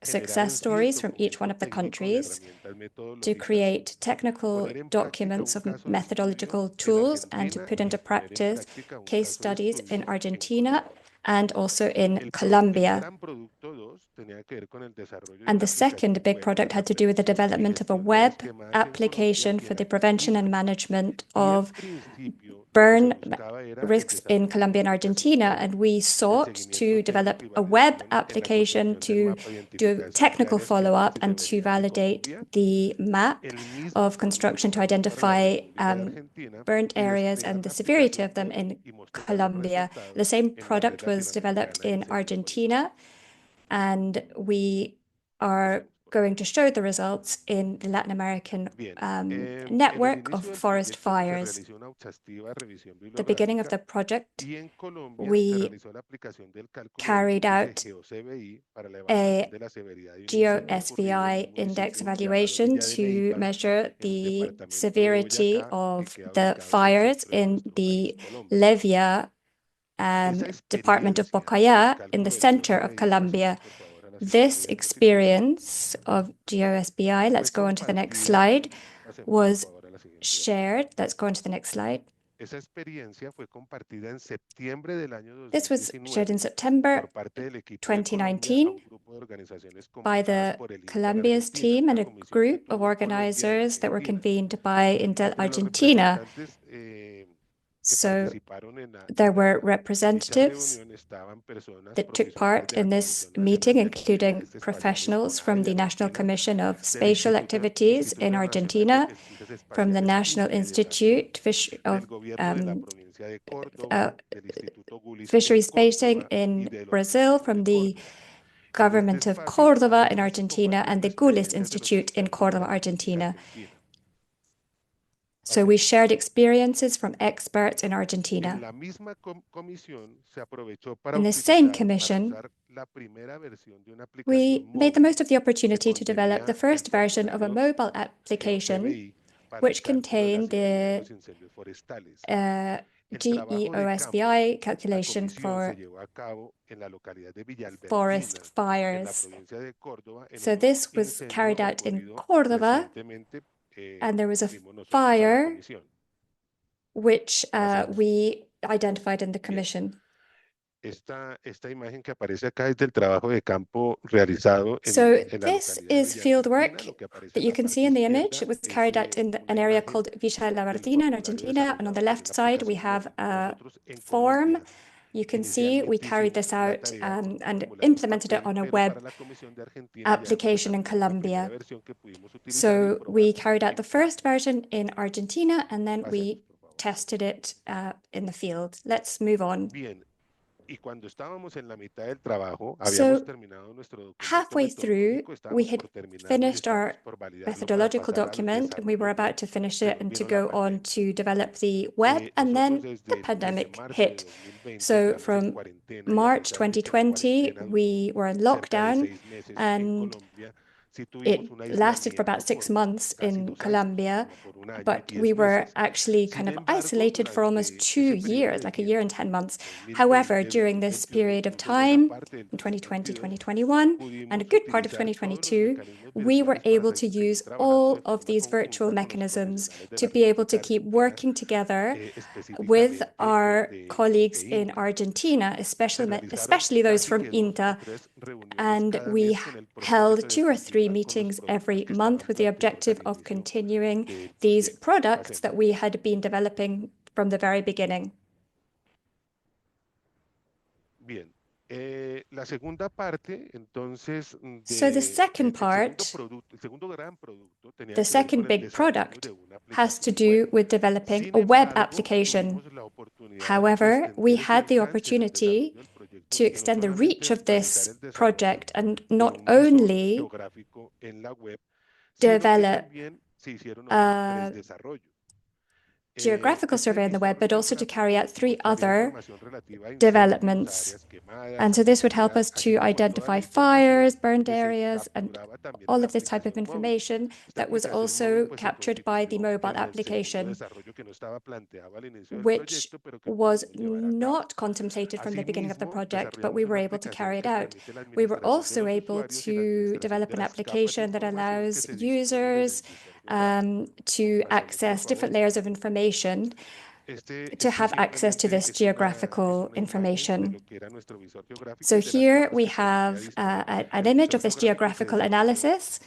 generar success en sí el stories from each one documento of the técnico de countries, herramientas to metodológicas, create technical poner en práctica documents un of caso de estudio methodological en tools, and to Argentina put y into poner en practice práctica un case caso de studies in estudio en Argentina Colombia. and also in El Colombia. gran producto 2 tenía que ver con el desarrollo de And una the second aplicación big web product para had to do with the prevención y development of a gestión de web las quemadas en Colombia application y for en the prevention and Argentina. management Y en of principio, lo que se burn buscaba era el risks in desarrollo de Colombia and una Argentina, aplicación and we web, el sought seguimiento to develop técnico y a web validación en la application construcción del to mapa de do identificación de technical áreas follow-up críticas y and to severidad de validate Colombia. the map El mismo of producto construction to para usarlo en la identify República de Argentina burnt y areas desplegar and the la severity of aplicación them web in y mostrar los Colombia. The resultados same en la red product was developed latinoamericana de in incendios Argentina, forestales. and we are Pasemos, por going favor. to show the results in the Latin American Bien, en el network of inicio del forest proyecto se fires. realizó una exhaustiva revisión The beginning of bibliográfica the project, y en Colombia se we realizó la aplicación del cálculo del carried índice out GeoCBI para la a evaluación de la severidad de un incendio ocurrido en un GeoSVI index municipio llamado evaluation Villa de to Leyva measure en el the departamento de severity Boyacá, que of queda the ubicado en el fires centro de in nuestro the país, Colombia. Levia Esa department of experiencia Bocaya del in the cálculo del center of GeoCBI, Colombia. pasemos por favor a la This siguiente diapositiva, experience of GeoSBI, let's fue go on to the next compartida, slide, pasemos por was favor a la siguiente shared. diapositiva. Let's go on to the next slide. Esa experiencia fue compartida en septiembre del año This was shared in 2019 September por parte del equipo de Colombia a 2019 un grupo de organizaciones by convocadas the por el Intel Colombia's Argentina, team and una a comisión que group of tuvo Colombia y organizers that were Argentina. convened by Intel Entre los Argentina. representantes que So participaron en there were dicha representatives reunión estaban personas that took profesionales part de la in this Comisión meeting, Nacional de including Actividades Espaciales professionals CONAE from de the National Argentina, Commission of del Spatial Activities Instituto in Nacional de Argentina, Pesquisas from the Espaciales National INPE de Brasil, Institute del of gobierno de la provincia de uh, Córdoba, del Instituto Gulis en Fishery Spacing Córdoba y in del Brazil, Instituto de from the Córdoba. En este government of espacio Córdoba in además se Argentina, compartieron and the Gulis experiencias de los Institute in expertos de Córdoba, la política Argentina. argentina. So we Pasemos. shared experiences from experts in En Argentina. la misma comisión se aprovechó para In the same para commission, usar la primera versión de una we aplicación made the móvil most of the que opportunity to develop the contenía el first version of a formulario mobile application GeoCBI para el which cálculo de la contained severidad de the los incendios forestales. El trabajo de campo GEOSBI de la calculation comisión se for llevó a cabo en la localidad de forest Villalberquina, en la fires. provincia de Córdoba, en So un this was incendio carried out in ocurrido Córdoba, recientemente, and there was a fuimos nosotros a la fire comisión. which Pasemos. we identified in the Bien. commission. Esta imagen que aparece acá es del trabajo de campo realizado So en la this localidad de is field Villalberquina. work Lo que aparece that en you la can see parte in the image. izquierda It was es carried out in an una area imagen called Villa La del Verdina in formulario Argentina, and on the desarrollado left en la side we aplicación have móvil. a Nosotros en form. Colombia You can see we inicialmente carried this hicimos la out tarea con un and formulario en implemented it papel, on a pero para web la Comisión de Argentina ya application in desarrollamos la primera Colombia. versión que pudimos utilizar y So probar we carried out en the campo. first version in Argentina, and then we Pasemos, por favor. tested it in the field. Let's move on. Bien, y cuando estábamos en la mitad del trabajo, So habíamos terminado nuestro documento halfway through, metodológico, we estábamos had por terminarlo y finished our estábamos por validarlo para methodological pasar al document, and we were desarrollo web, about to finish it pero and to vino la go on pandemia. to develop the web, and Nosotros then the desde pandemic marzo de hit. 2020 So estamos en from cuarentena y a March pesar de que la 2020, cuarentena duró we were in cerca de lockdown, 6 meses en and Colombia, It lasted for about 6 months in Colombia, but we were actually kind of isolated for almost 2 years, like a year and 10 months. However, during this period of time, in 2020, 2021, and a good part of 2022, we were able to use all of these virtual mechanisms to be able to keep working together with our colleagues in Argentina, especially those from INTA, and we held 2 or 3 meetings every month with the objective of continuing these products that we had been developing from the very beginning. Bien. La segunda parte, entonces, So the second part, the second big product, has to do with developing a web application. However, we had the opportunity to extend the reach of this project and not only develop a geographical survey on the web, but also to carry out 3 other developments. And so this would help us to identify fires, burned areas, and all of this type of information that was also captured by the mobile application, which was not contemplated from the beginning of the project, but we were able to carry it out. We were also able to develop an application that allows users to access different layers of information, to have access to this geographical information. So here we have an image of this geographical analysis.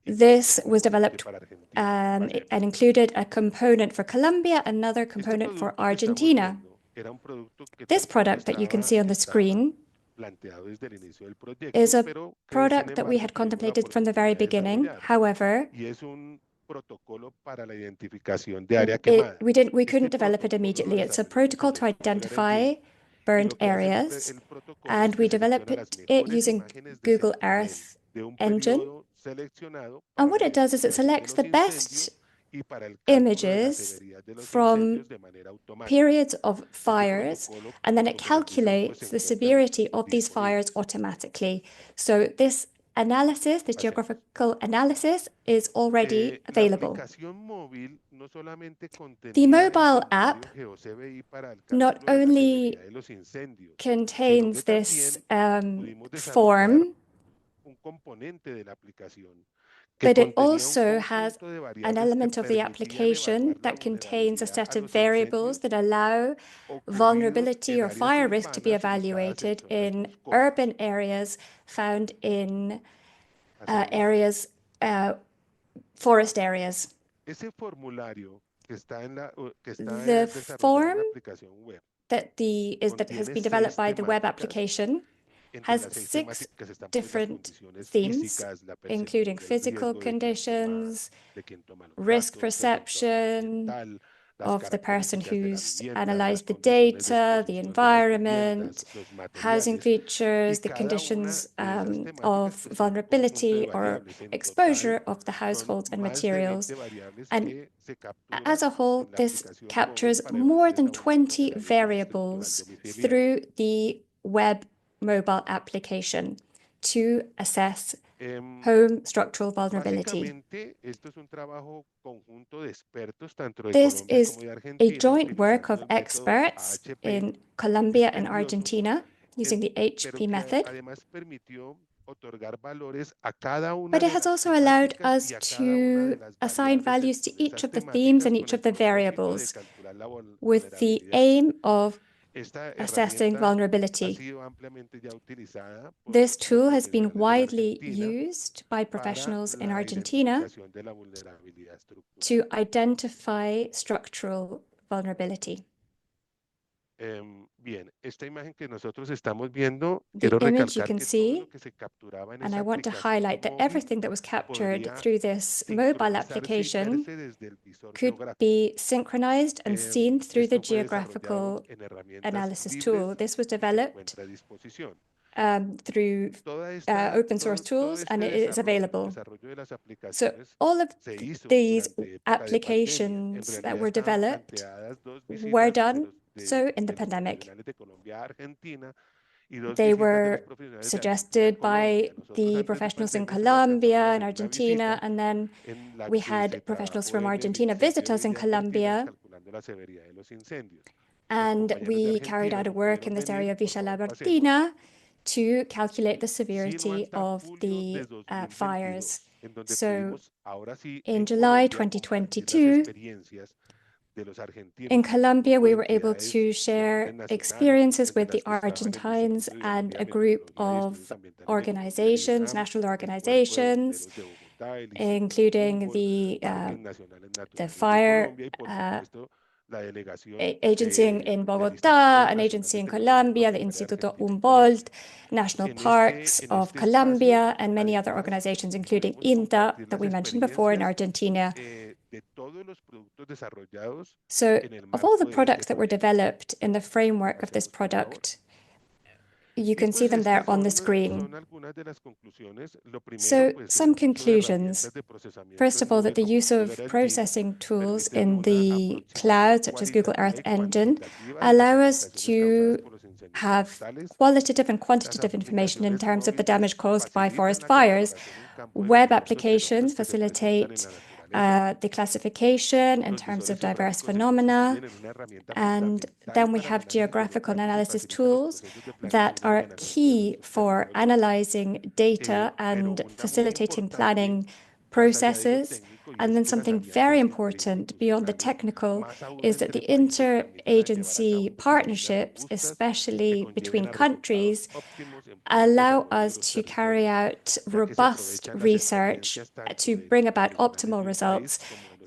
This was developed and included a component for Colombia, another component for Argentina. This product that you can see on the screen is a product that we had contemplated from the very beginning. However, we couldn't develop it immediately. It's a protocol to identify burned areas, and we developed it using Google Earth engine. And what it does is it selects the best images from periods of fires, and then it calculates the severity of these fires automatically. So this analysis, this geographical analysis, is already available. The mobile app not only contains this form, but it also has an element of the application that contains a set of variables that allow vulnerability or fire risk to be evaluated in urban areas found in forest areas. The form that has been developed by the web application has 6 different themes, including physical conditions, risk perception of the person who's analyzed the data, the environment, housing features, the conditions of vulnerability or exposure of the households and materials. And as a whole, this captures more than 20 variables through the web mobile application to assess home structural vulnerability. This is a joint work of experts in Colombia and Argentina using the HP method. But it has also allowed us to assign values to each of the themes and each of the variables with the aim of assessing vulnerability. This tool has been widely used by professionals in Argentina to identify structural vulnerability. The image you can see, and I want to highlight that everything that was captured through this mobile application could be synchronized and seen through the geographical analysis tool. This was developed through open source tools, and it is available. So all of these applications that were developed were done so in the pandemic. They were suggested by the professionals in Colombia and Argentina, and then we had professionals from Argentina visit us in Colombia, and we carried out a work in this area of Villa La Martina to calculate the severity of the fires. So in July 2022, in Colombia, we were able to share experiences with the Argentines and a group of organizations, national organizations, including the fire agency in Bogota, an agency in Colombia, the Instituto Humboldt, National Parks of Colombia, and many other organizations, including INTA, that we mentioned before in Argentina. So, of all the products that were developed in the framework of this product, you can see them there on the screen. So, some conclusions. First of all, that the use of processing tools in the cloud, such as Google Earth Engine, allow us to have qualitative and quantitative information in terms of the damage caused by forest fires. Web applications facilitate the classification in terms of diverse phenomena. And then we have geographical analysis tools that are key for analyzing data and facilitating planning processes. And then something very important beyond the technical is that the interagency partnerships, especially between countries, allow us to carry out robust research to bring about optimal results.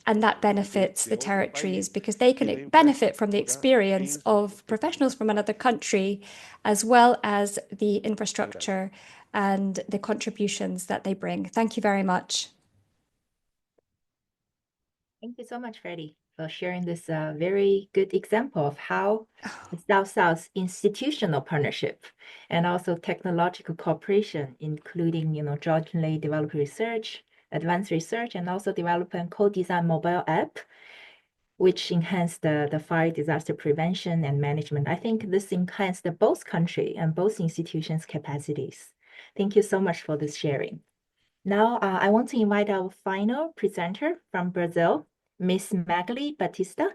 And that benefits the territories because they can benefit from the experience of professionals from another country, as well as the infrastructure and the contributions that they bring. Thank you very much. Thank you so much, Freddie, for sharing this very good example of how the South-South institutional partnership and also technological cooperation, including, jointly developed research, advanced research, and also develop and co-design mobile app, which enhance the fire disaster prevention and management. I think this enhanced both country and both institutions' capacities. Thank you so much for this sharing. Now, I want to invite our final presenter from Brazil, Ms. Magali Batista.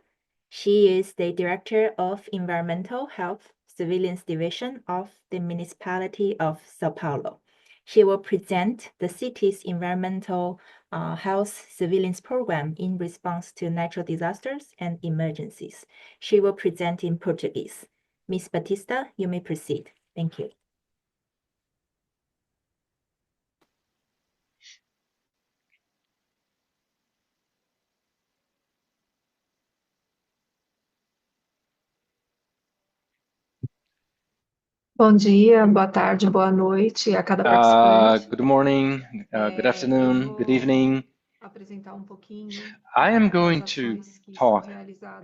She is the Director of Environmental Health Civilians Division of the Municipality of Sao Paulo. She will present the city's environmental health surveillance program in response to natural disasters and emergencies. She will present in Portuguese. Ms. Batista, you may proceed. Thank you. Bom dia, boa tarde, boa noite a cada participante. Good morning, good afternoon, good evening. I am going to talk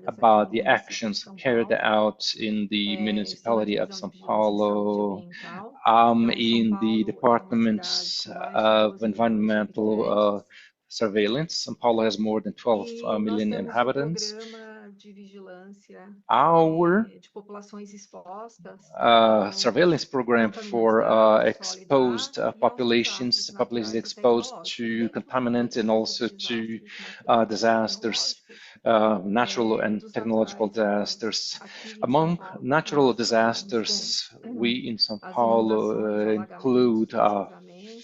about the actions carried out in the municipality of São Paulo, in the departments of environmental surveillance. São Paulo has more than 12 million inhabitants. Our surveillance program for exposed populations exposed to contaminants and also to disasters, natural and technological disasters. Among natural disasters, we in São Paulo include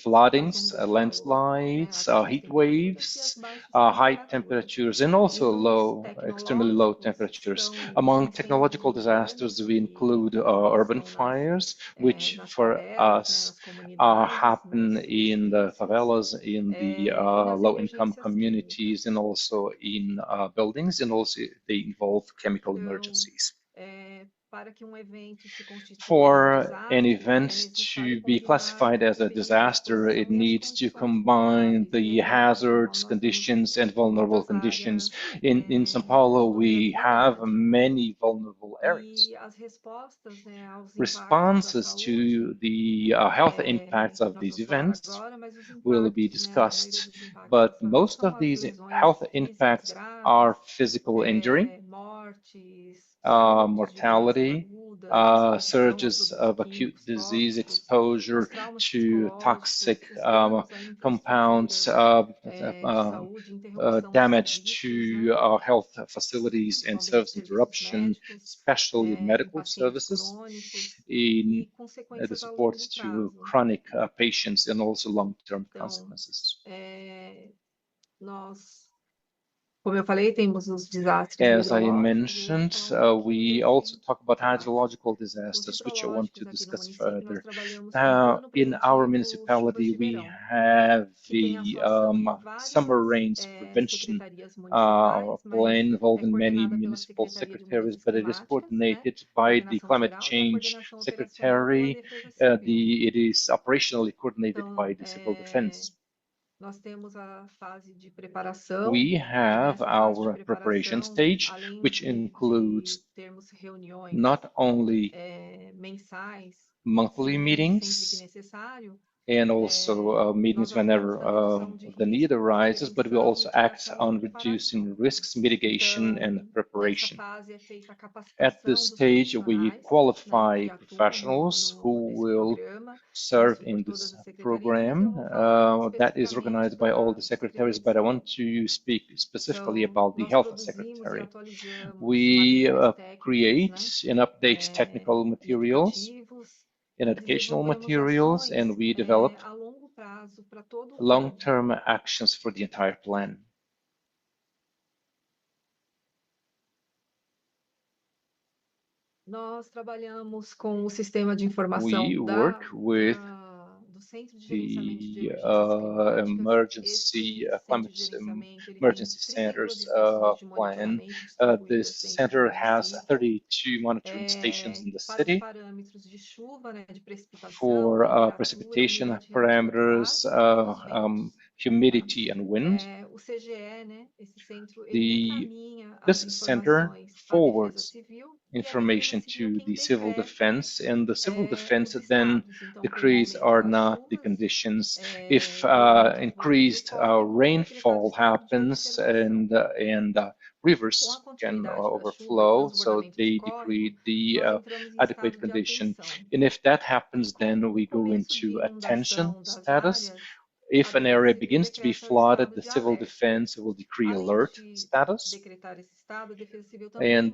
floodings, landslides, heat waves, high temperatures, and also extremely low temperatures. Among technological disasters, we include urban fires, which for us happen in the favelas, in the low-income communities, and also in buildings, and also they involve chemical emergencies. For an event to be classified as a disaster, it needs to combine the hazards, conditions, and vulnerable conditions. In São Paulo, we have many vulnerable areas. Responses to the health impacts of these events will be discussed, but most of these health impacts are physical injury, mortality, surges of acute disease exposure to toxic compounds, damage to health facilities and service interruption, especially medical services, in the support to chronic patients and also long-term consequences. As I mentioned, we also talk about hydrological disasters, which I want to discuss further. In our municipality, we have the summer rains prevention plan involving many municipal secretaries, but it is coordinated by the climate change secretary. It is operationally coordinated by the civil defense. We have our preparation stage, which includes not only monthly meetings and also meetings whenever the need arises, but we also act on reducing risks, mitigation, and preparation. At this stage, we qualify professionals who will serve in this program that is organized by all the secretaries, but I want to speak specifically about the health secretary. We create and update technical materials and educational materials, and we develop long-term actions for the entire plan. We work with the emergency centers plan. This center has 32 monitoring stations in the city for precipitation parameters, humidity, and wind. This center forwards information to the civil defense, and the civil defense then decrees or not the conditions. If increased rainfall happens and rivers can overflow, so they decree the adequate condition. And if that happens, then we go into attention status. If an area begins to be flooded, the civil defense will decree alert status. And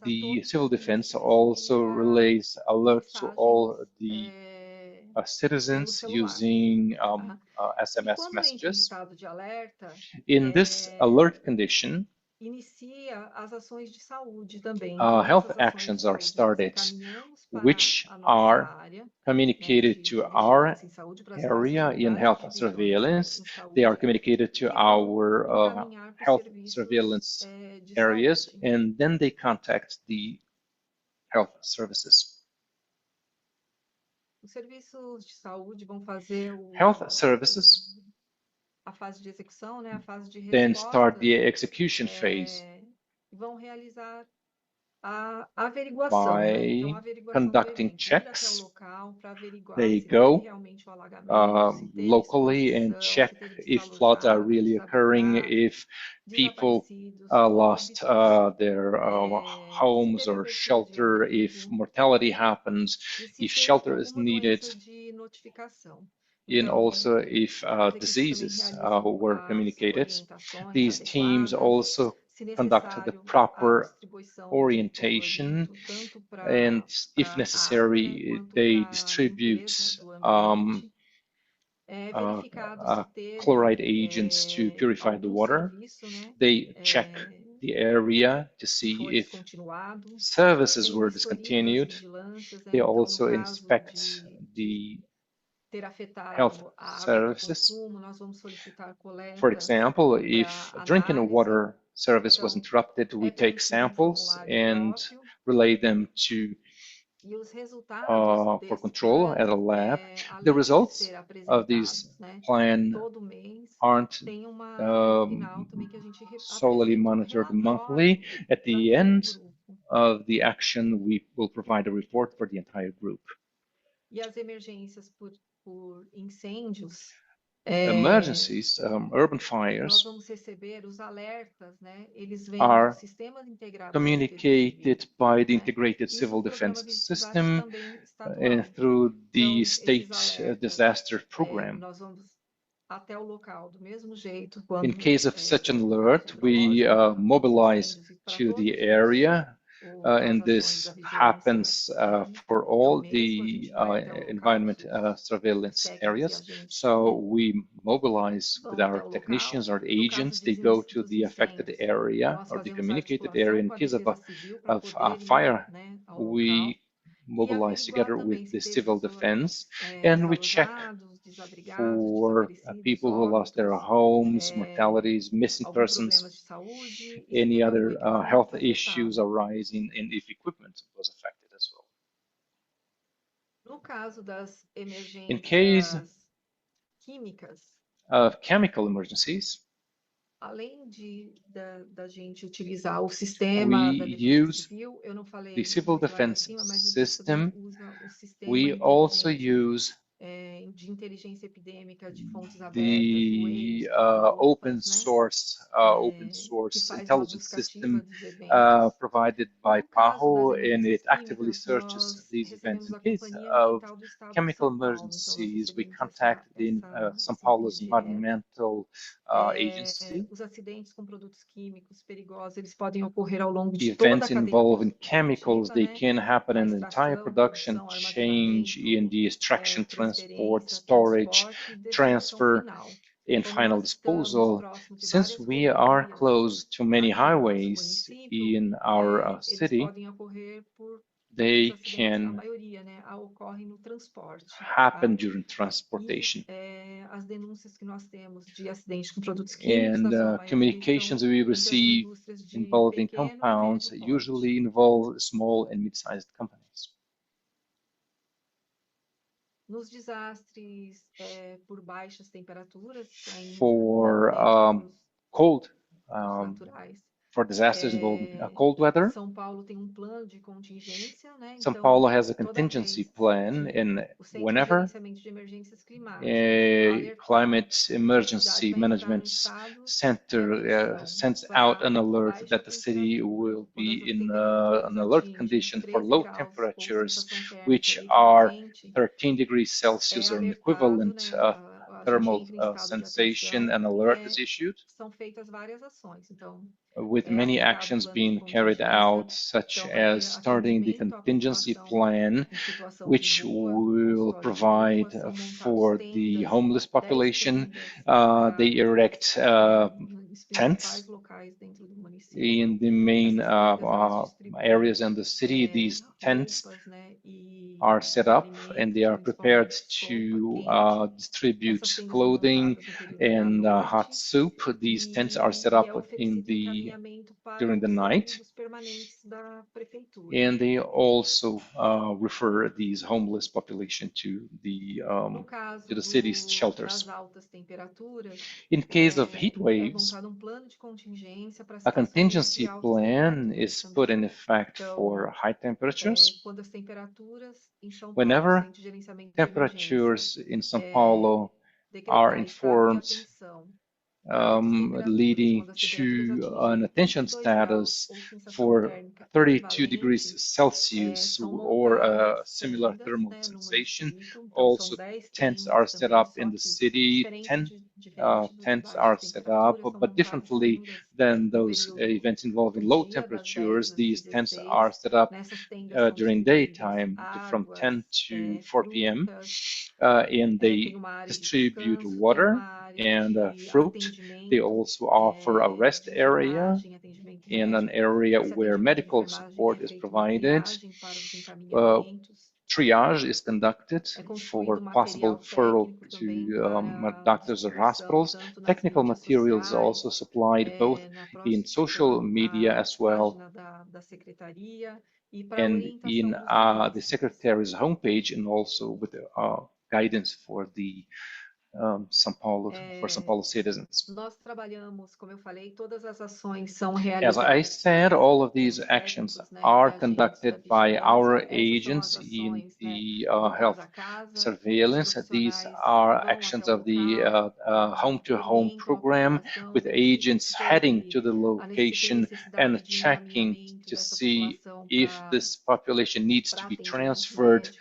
the civil defense also relays alerts to all the citizens using SMS messages. In this alert condition, health actions are started, which are communicated to our area in health surveillance. They are communicated to our health surveillance areas, and then they contact the health services. Health services then start the execution phase by conducting checks. They go locally and check if floods are really occurring, if people lost their homes or shelter, if mortality happens, if shelter is needed, and also if diseases were communicated. These teams also conduct the proper orientation, and if necessary, they distribute chloride agents to purify the water. They check the area to see if services were discontinued. They also inspect the health services. For example, if drinking water service was interrupted, we take samples and relay them to for control at a lab. The results of these plan aren't solely monitored monthly. At the end of the action, we will provide a report for the entire group. emergencies, urban fires, are communicated by the integrated civil defense system and through the state disaster program. In case of such an alert, we mobilize to the area, and this happens for all the environment surveillance areas. So we mobilize with our technicians or agents. They go to the affected area or the communicated area. In case of a fire, we mobilize together with the civil defense, and we check for people who lost their homes, mortalities, missing persons, any other health issues arising, and if equipment was affected as well. In case of chemical emergencies, we use the civil defense system. We also use the open source intelligence system provided by PAHO, and it actively searches these events. In case of chemical emergencies, we contact the São Paulo's environmental agency. Events involving chemicals, they can happen in the entire production change in the extraction, transport, storage, transfer, and final disposal. Since we are close to many highways in our city, they can happen during transportation. And communications we receive involving compounds usually involve small and mid-sized companies. For disasters involving cold weather, São Paulo has a contingency plan, and whenever a climate emergency management center sends out an alert that the city will be in an alert condition for low temperatures, which are 13 degrees Celsius or an equivalent thermal sensation, an alert is issued, with many actions being carried out, such as starting the contingency plan, which will provide for the homeless population. They erect tents in the main areas in the city. These tents are set up and they are prepared to distribute clothing and hot soup. These tents are set up during the night, and they also refer these homeless population to the city's shelters. In case of heat waves, a contingency plan is put in effect for high temperatures. Whenever temperatures in São Paulo are informed, leading to an attention status for 32 degrees Celsius or a similar thermal sensation. Also, tents are set up in the city. 10 tents are set up, but differently than those events involving low temperatures. These tents are set up during daytime from 10 to 4 p.m. And they distribute water and fruit. They also offer a rest area and an area where medical support is provided. Triage is conducted for possible referral to doctors or hospitals. Technical materials are also supplied both in social media as well and in the Secretary's homepage, and also with guidance for the São Paulo, for São Paulo citizens. Nós trabalhamos, como eu falei, todas as ações são As I realizadas said, all of these actions técnicos, né, are e agentes da conducted by vigilância. our Essas são as agents in ações, né, the do health casa a casa. Os surveillance. These profissionais are vão actions até o of the local, home-to-home orientam a program, população, with agents heading sobre to the a location necessidade and de checking encaminhamento to dessa see população if this population needs to para be atendimento transferred médico.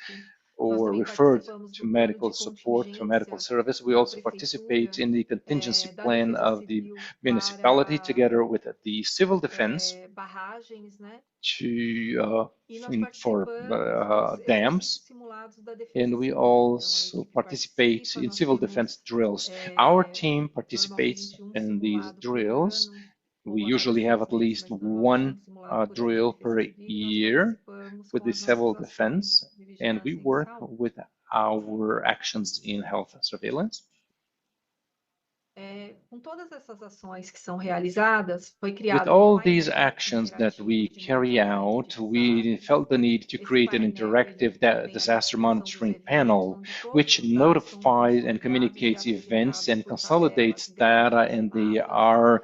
Nós or também referred participamos to do plano medical de support, to medical contingência service. We da also participate prefeitura, in the contingency da plan Defesa of the Civil municipality para together with the civil defense barragens, né? to E nós for participamos dos dams, simulados da Defesa and we Civil. Então, a also equipe participate participa, in nós civil temos defense drills. Our team participates normalmente in these simulado por drills. ano, We ou a cada usually have 6 at meses, least mas normalmente one simulado por ano da drill Defesa per Civil, e nós year participamos with com the as civil nossas defense, ações de and we vigilância em work saúde. with our actions in health surveillance. Com todas essas ações que são realizadas, foi With criado all these actions that we carry out, we felt the need to create an interactive disaster monitoring panel, which notifies and communicates events and consolidates data, and they are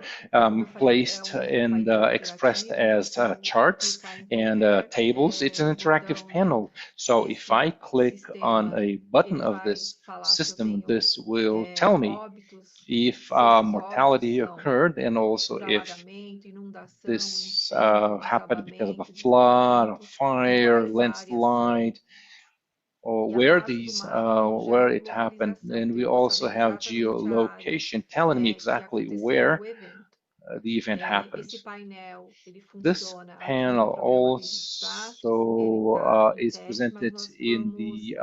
placed and expressed as charts and tables. It's an interactive panel. So if I click on a button of this system, this will tell me if mortality occurred, and also if this happened because of a flood, a fire, landslide, or where it happened. And we also have geolocation telling me exactly where the event happened. This panel also is presented in the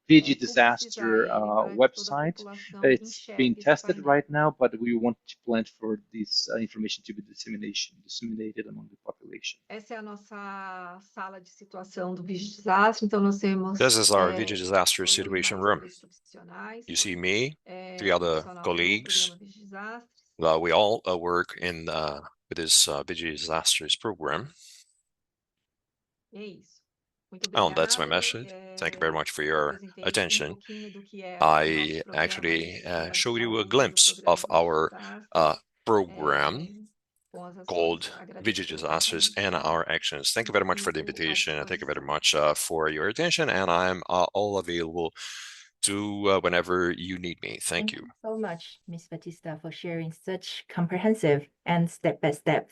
PG disaster website. It's being tested right now, but we want to plan for this information to be disseminated among the population. Essa é a nossa sala de situação do vídeo desastre. Então, nós temos This is our video disaster situation room. You see me, 3 other colleagues. We all work in with this video disasters program. Oh, that's my message. Thank you very much for your attention. I actually showed you a glimpse of our program called Video Disasters and Our Actions. Thank you very much for the invitation. Thank you very much for your attention, and I'm all available to whenever you need me. Thank you. Thank you so much, Ms. Batista, for sharing such comprehensive and step-by-step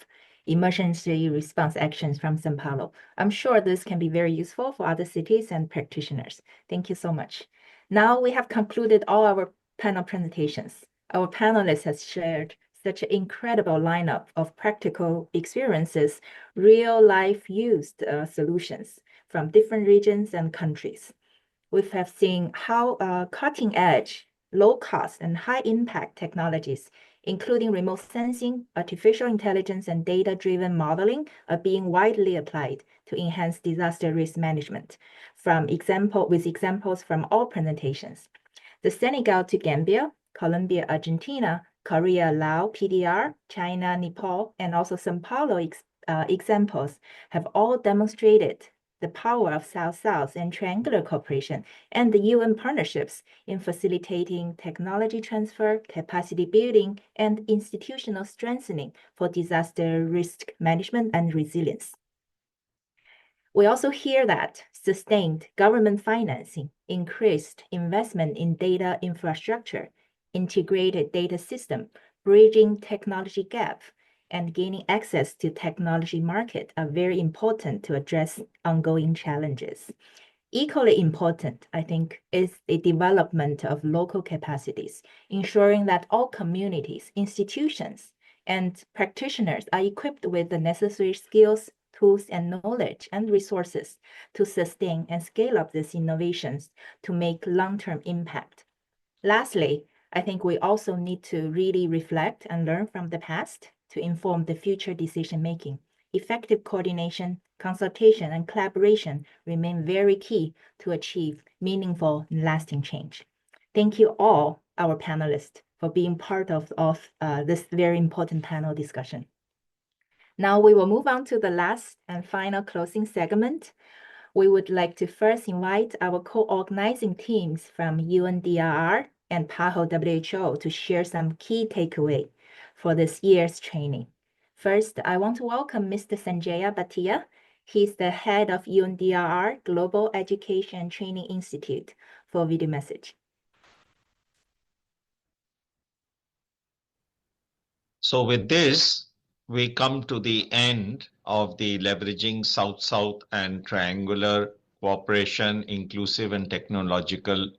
emergency response actions from São Paulo. I'm sure this can be very useful for other cities and practitioners. Thank you so much. Now we have concluded all our panel presentations. Our panelists have shared such an incredible lineup of practical experiences, real-life used solutions from different regions and countries. We have seen how cutting-edge, low-cost, and high-impact technologies, including remote sensing, artificial intelligence, and data-driven modeling, are being widely applied to enhance disaster risk management. With examples from all presentations, the Senegal to Gambia, Colombia, Argentina, Korea, Laos, PDR, China, Nepal, and also São Paulo examples have all demonstrated the power of South-South and triangular cooperation and the UN partnerships in facilitating technology transfer, capacity building, and institutional strengthening for disaster risk management and resilience. We also hear that sustained government financing, increased investment in data infrastructure, integrated data system, bridging technology gap, and gaining access to technology market are very important to address ongoing challenges. Equally important, I think, is the development of local capacities, ensuring that all communities, institutions, and practitioners are equipped with the necessary skills, tools, and knowledge and resources to sustain and scale up these innovations to make long-term impact. Lastly, I think we also need to really reflect and learn from the past to inform the future decision-making. Effective coordination, consultation, and collaboration remain very key to achieve meaningful and lasting change. Thank you all, our panelists, for being part of this very important panel discussion. Now we will move on to the last and final closing segment. We would like to first invite our co-organizing teams from UNDRR, and PAHO WHO to share some key takeaway for this year's training. First, I want to welcome Mr. Sanjaya Bhatia. He's the head of UNDRR Global Education and Training Institute for video message. So with this, we come to the end of the leveraging South-South and triangular cooperation, inclusive and technological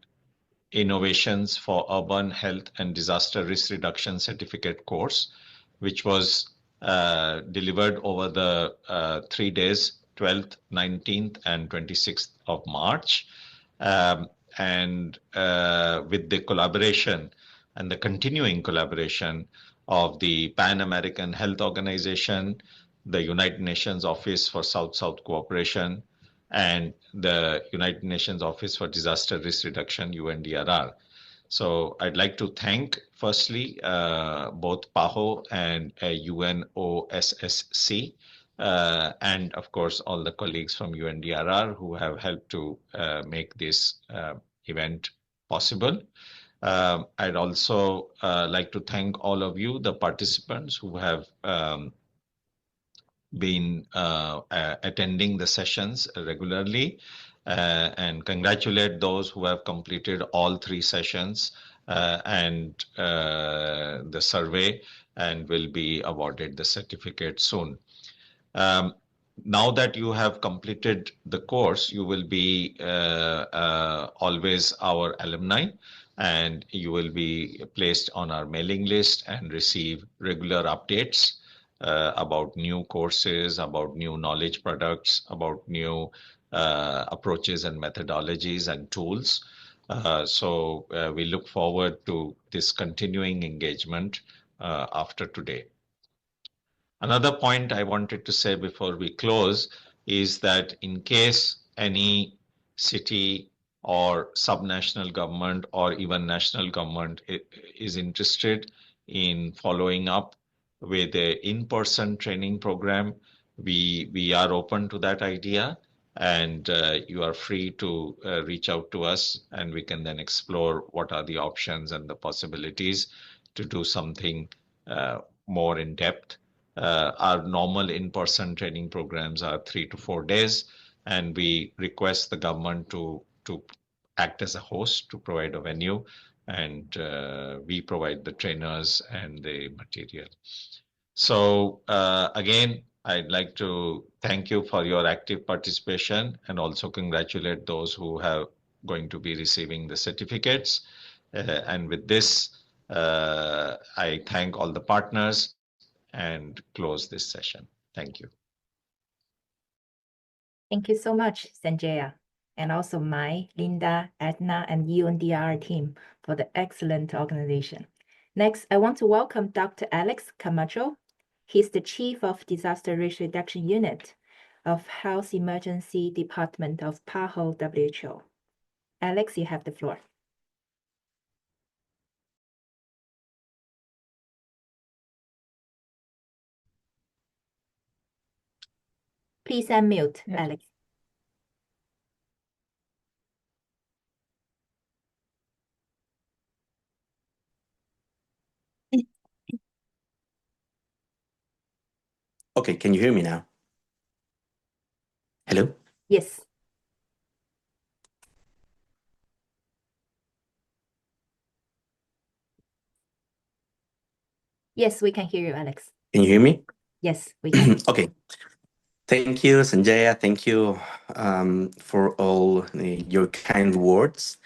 innovations for urban health and disaster risk reduction certificate course, which was delivered over the 3 days, 12th, 19th, and 26th of March. And with the collaboration and the continuing collaboration of the Pan American Health Organization, the United Nations Office for South-South Cooperation, and the United Nations Office for Disaster Risk Reduction, UNDRR. So I'd like to thank, firstly, both PAHO and UNOSSC, and of course, all the colleagues from UNDRR who have helped to make this event possible. I'd also like to thank all of you, the participants who have been attending the sessions regularly, and congratulate those who have completed all 3 sessions and the survey, and will be awarded the certificate soon. Now that you have completed the course, you will be always our alumni, and you will be placed on our mailing list and receive regular updates about new courses, about new knowledge products, about new approaches and methodologies and tools. So we look forward to this continuing engagement after today. Another point I wanted to say before we close is that in case any city or subnational government or even national government is interested in following up with an in-person training program, we are open to that idea, and you are free to reach out to us, and we can then explore what are the options and the possibilities to do something more in depth. Our normal in-person training programs are 3 to 4 days, and we request the government to act as a host to provide a venue, and we provide the trainers and the material. So again, I'd like to thank you for your active participation and also congratulate those who have going to be receiving the certificates. And with this, I thank all the partners and close this session. Thank you. Thank you so much, Sanjaya, and also Mai, Linda, Edna, and UNDRR team for the excellent organization. Next, I want to welcome Dr. Alex Camacho. He's the Chief of Disaster Risk Reduction Unit of Health Emergency Department of PAHO WHO. Alex, you have the floor. Please unmute, Alex. Okay, can you hear me now? Hello? Yes. Yes, we can hear you, Alex. Can you hear me? Yes, we can. Okay. Thank you, Sanjaya. Thank you for all your kind words.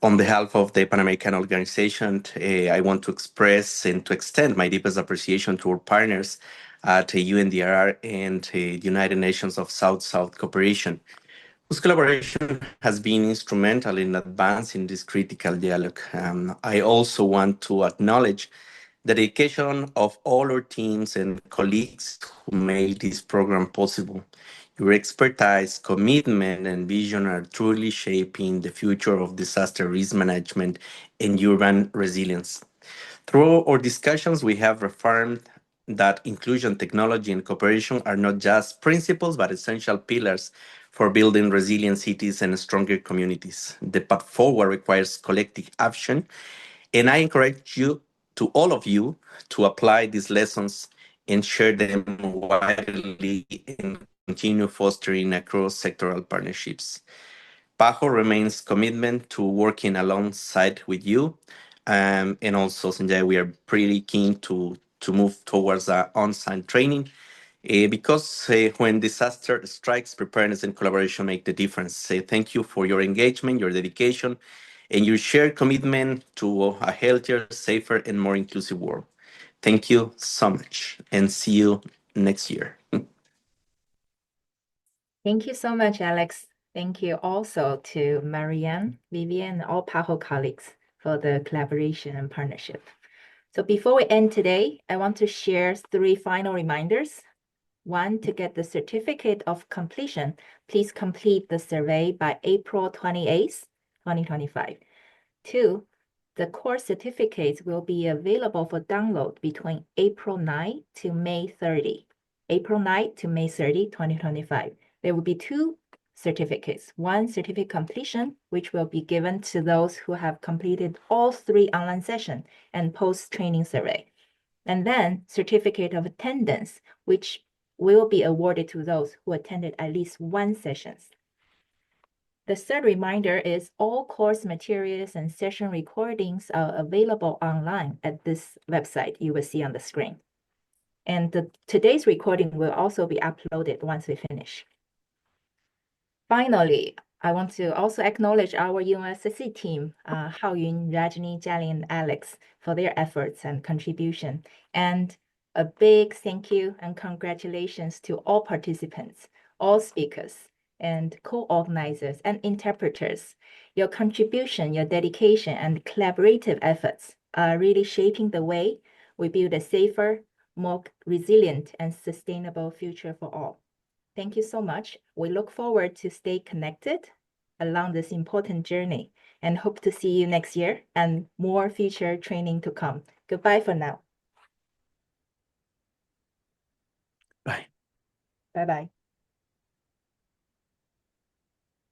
On behalf of the Pan American Organization, I want to express and to extend my deepest appreciation to our partners at UNDRR and the United Nations of South-South Cooperation, whose collaboration has been instrumental in advancing this critical dialogue. I also want to acknowledge the dedication of all our teams and colleagues who made this program possible. Your expertise, commitment, and vision are truly shaping the future of disaster risk management and urban resilience. Through our discussions, we have reaffirmed that inclusion, technology, and cooperation are not just principles, but essential pillars for building resilient cities and stronger communities. The path forward requires collective action, and I encourage all of you, to apply these lessons and share them widely and continue fostering across sectoral partnerships. PAHO remains commitment to working alongside with you. And also, Sanjay, we are pretty keen to move towards on-site training because when disaster strikes, preparedness and collaboration make the difference. Thank you for your engagement, your dedication, and your shared commitment to a healthier, safer, and more inclusive world. Thank you so much, and see you next year. Thank you so much, Alex. Thank you also to Marianne, Vivian, and all PAHO colleagues for the collaboration and partnership. So before we end today, I want to share 3 final reminders. 1, to get the certificate of completion, please complete the survey by April 28th, 2025. 2, the course certificates will be available for download between April 9 to May 30. April 9 to May 30, 2025. There will be 2 certificates. 1 certificate completion, which will be given to those who have completed all 3 online sessions and post-training survey. And then certificate of attendance, which will be awarded to those who attended at least 1 session. The 3rd reminder is all course materials and session recordings are available online at this website you will see on the screen. And today's recording will also be uploaded once we finish. Finally, I want to also acknowledge our UNOSSC team, Xiaojun, Rajni, Jialin, and Alex, for their efforts and contribution. And a big thank you and congratulations to all participants, all speakers, and co-organizers and interpreters. Your contribution, your dedication, and collaborative efforts are really shaping the way we build a safer, more resilient, and sustainable future for all. Thank you so much. We look forward to stay connected along this important journey and hope to see you next year and more future training to come. Goodbye for now. Bye. Bye-bye.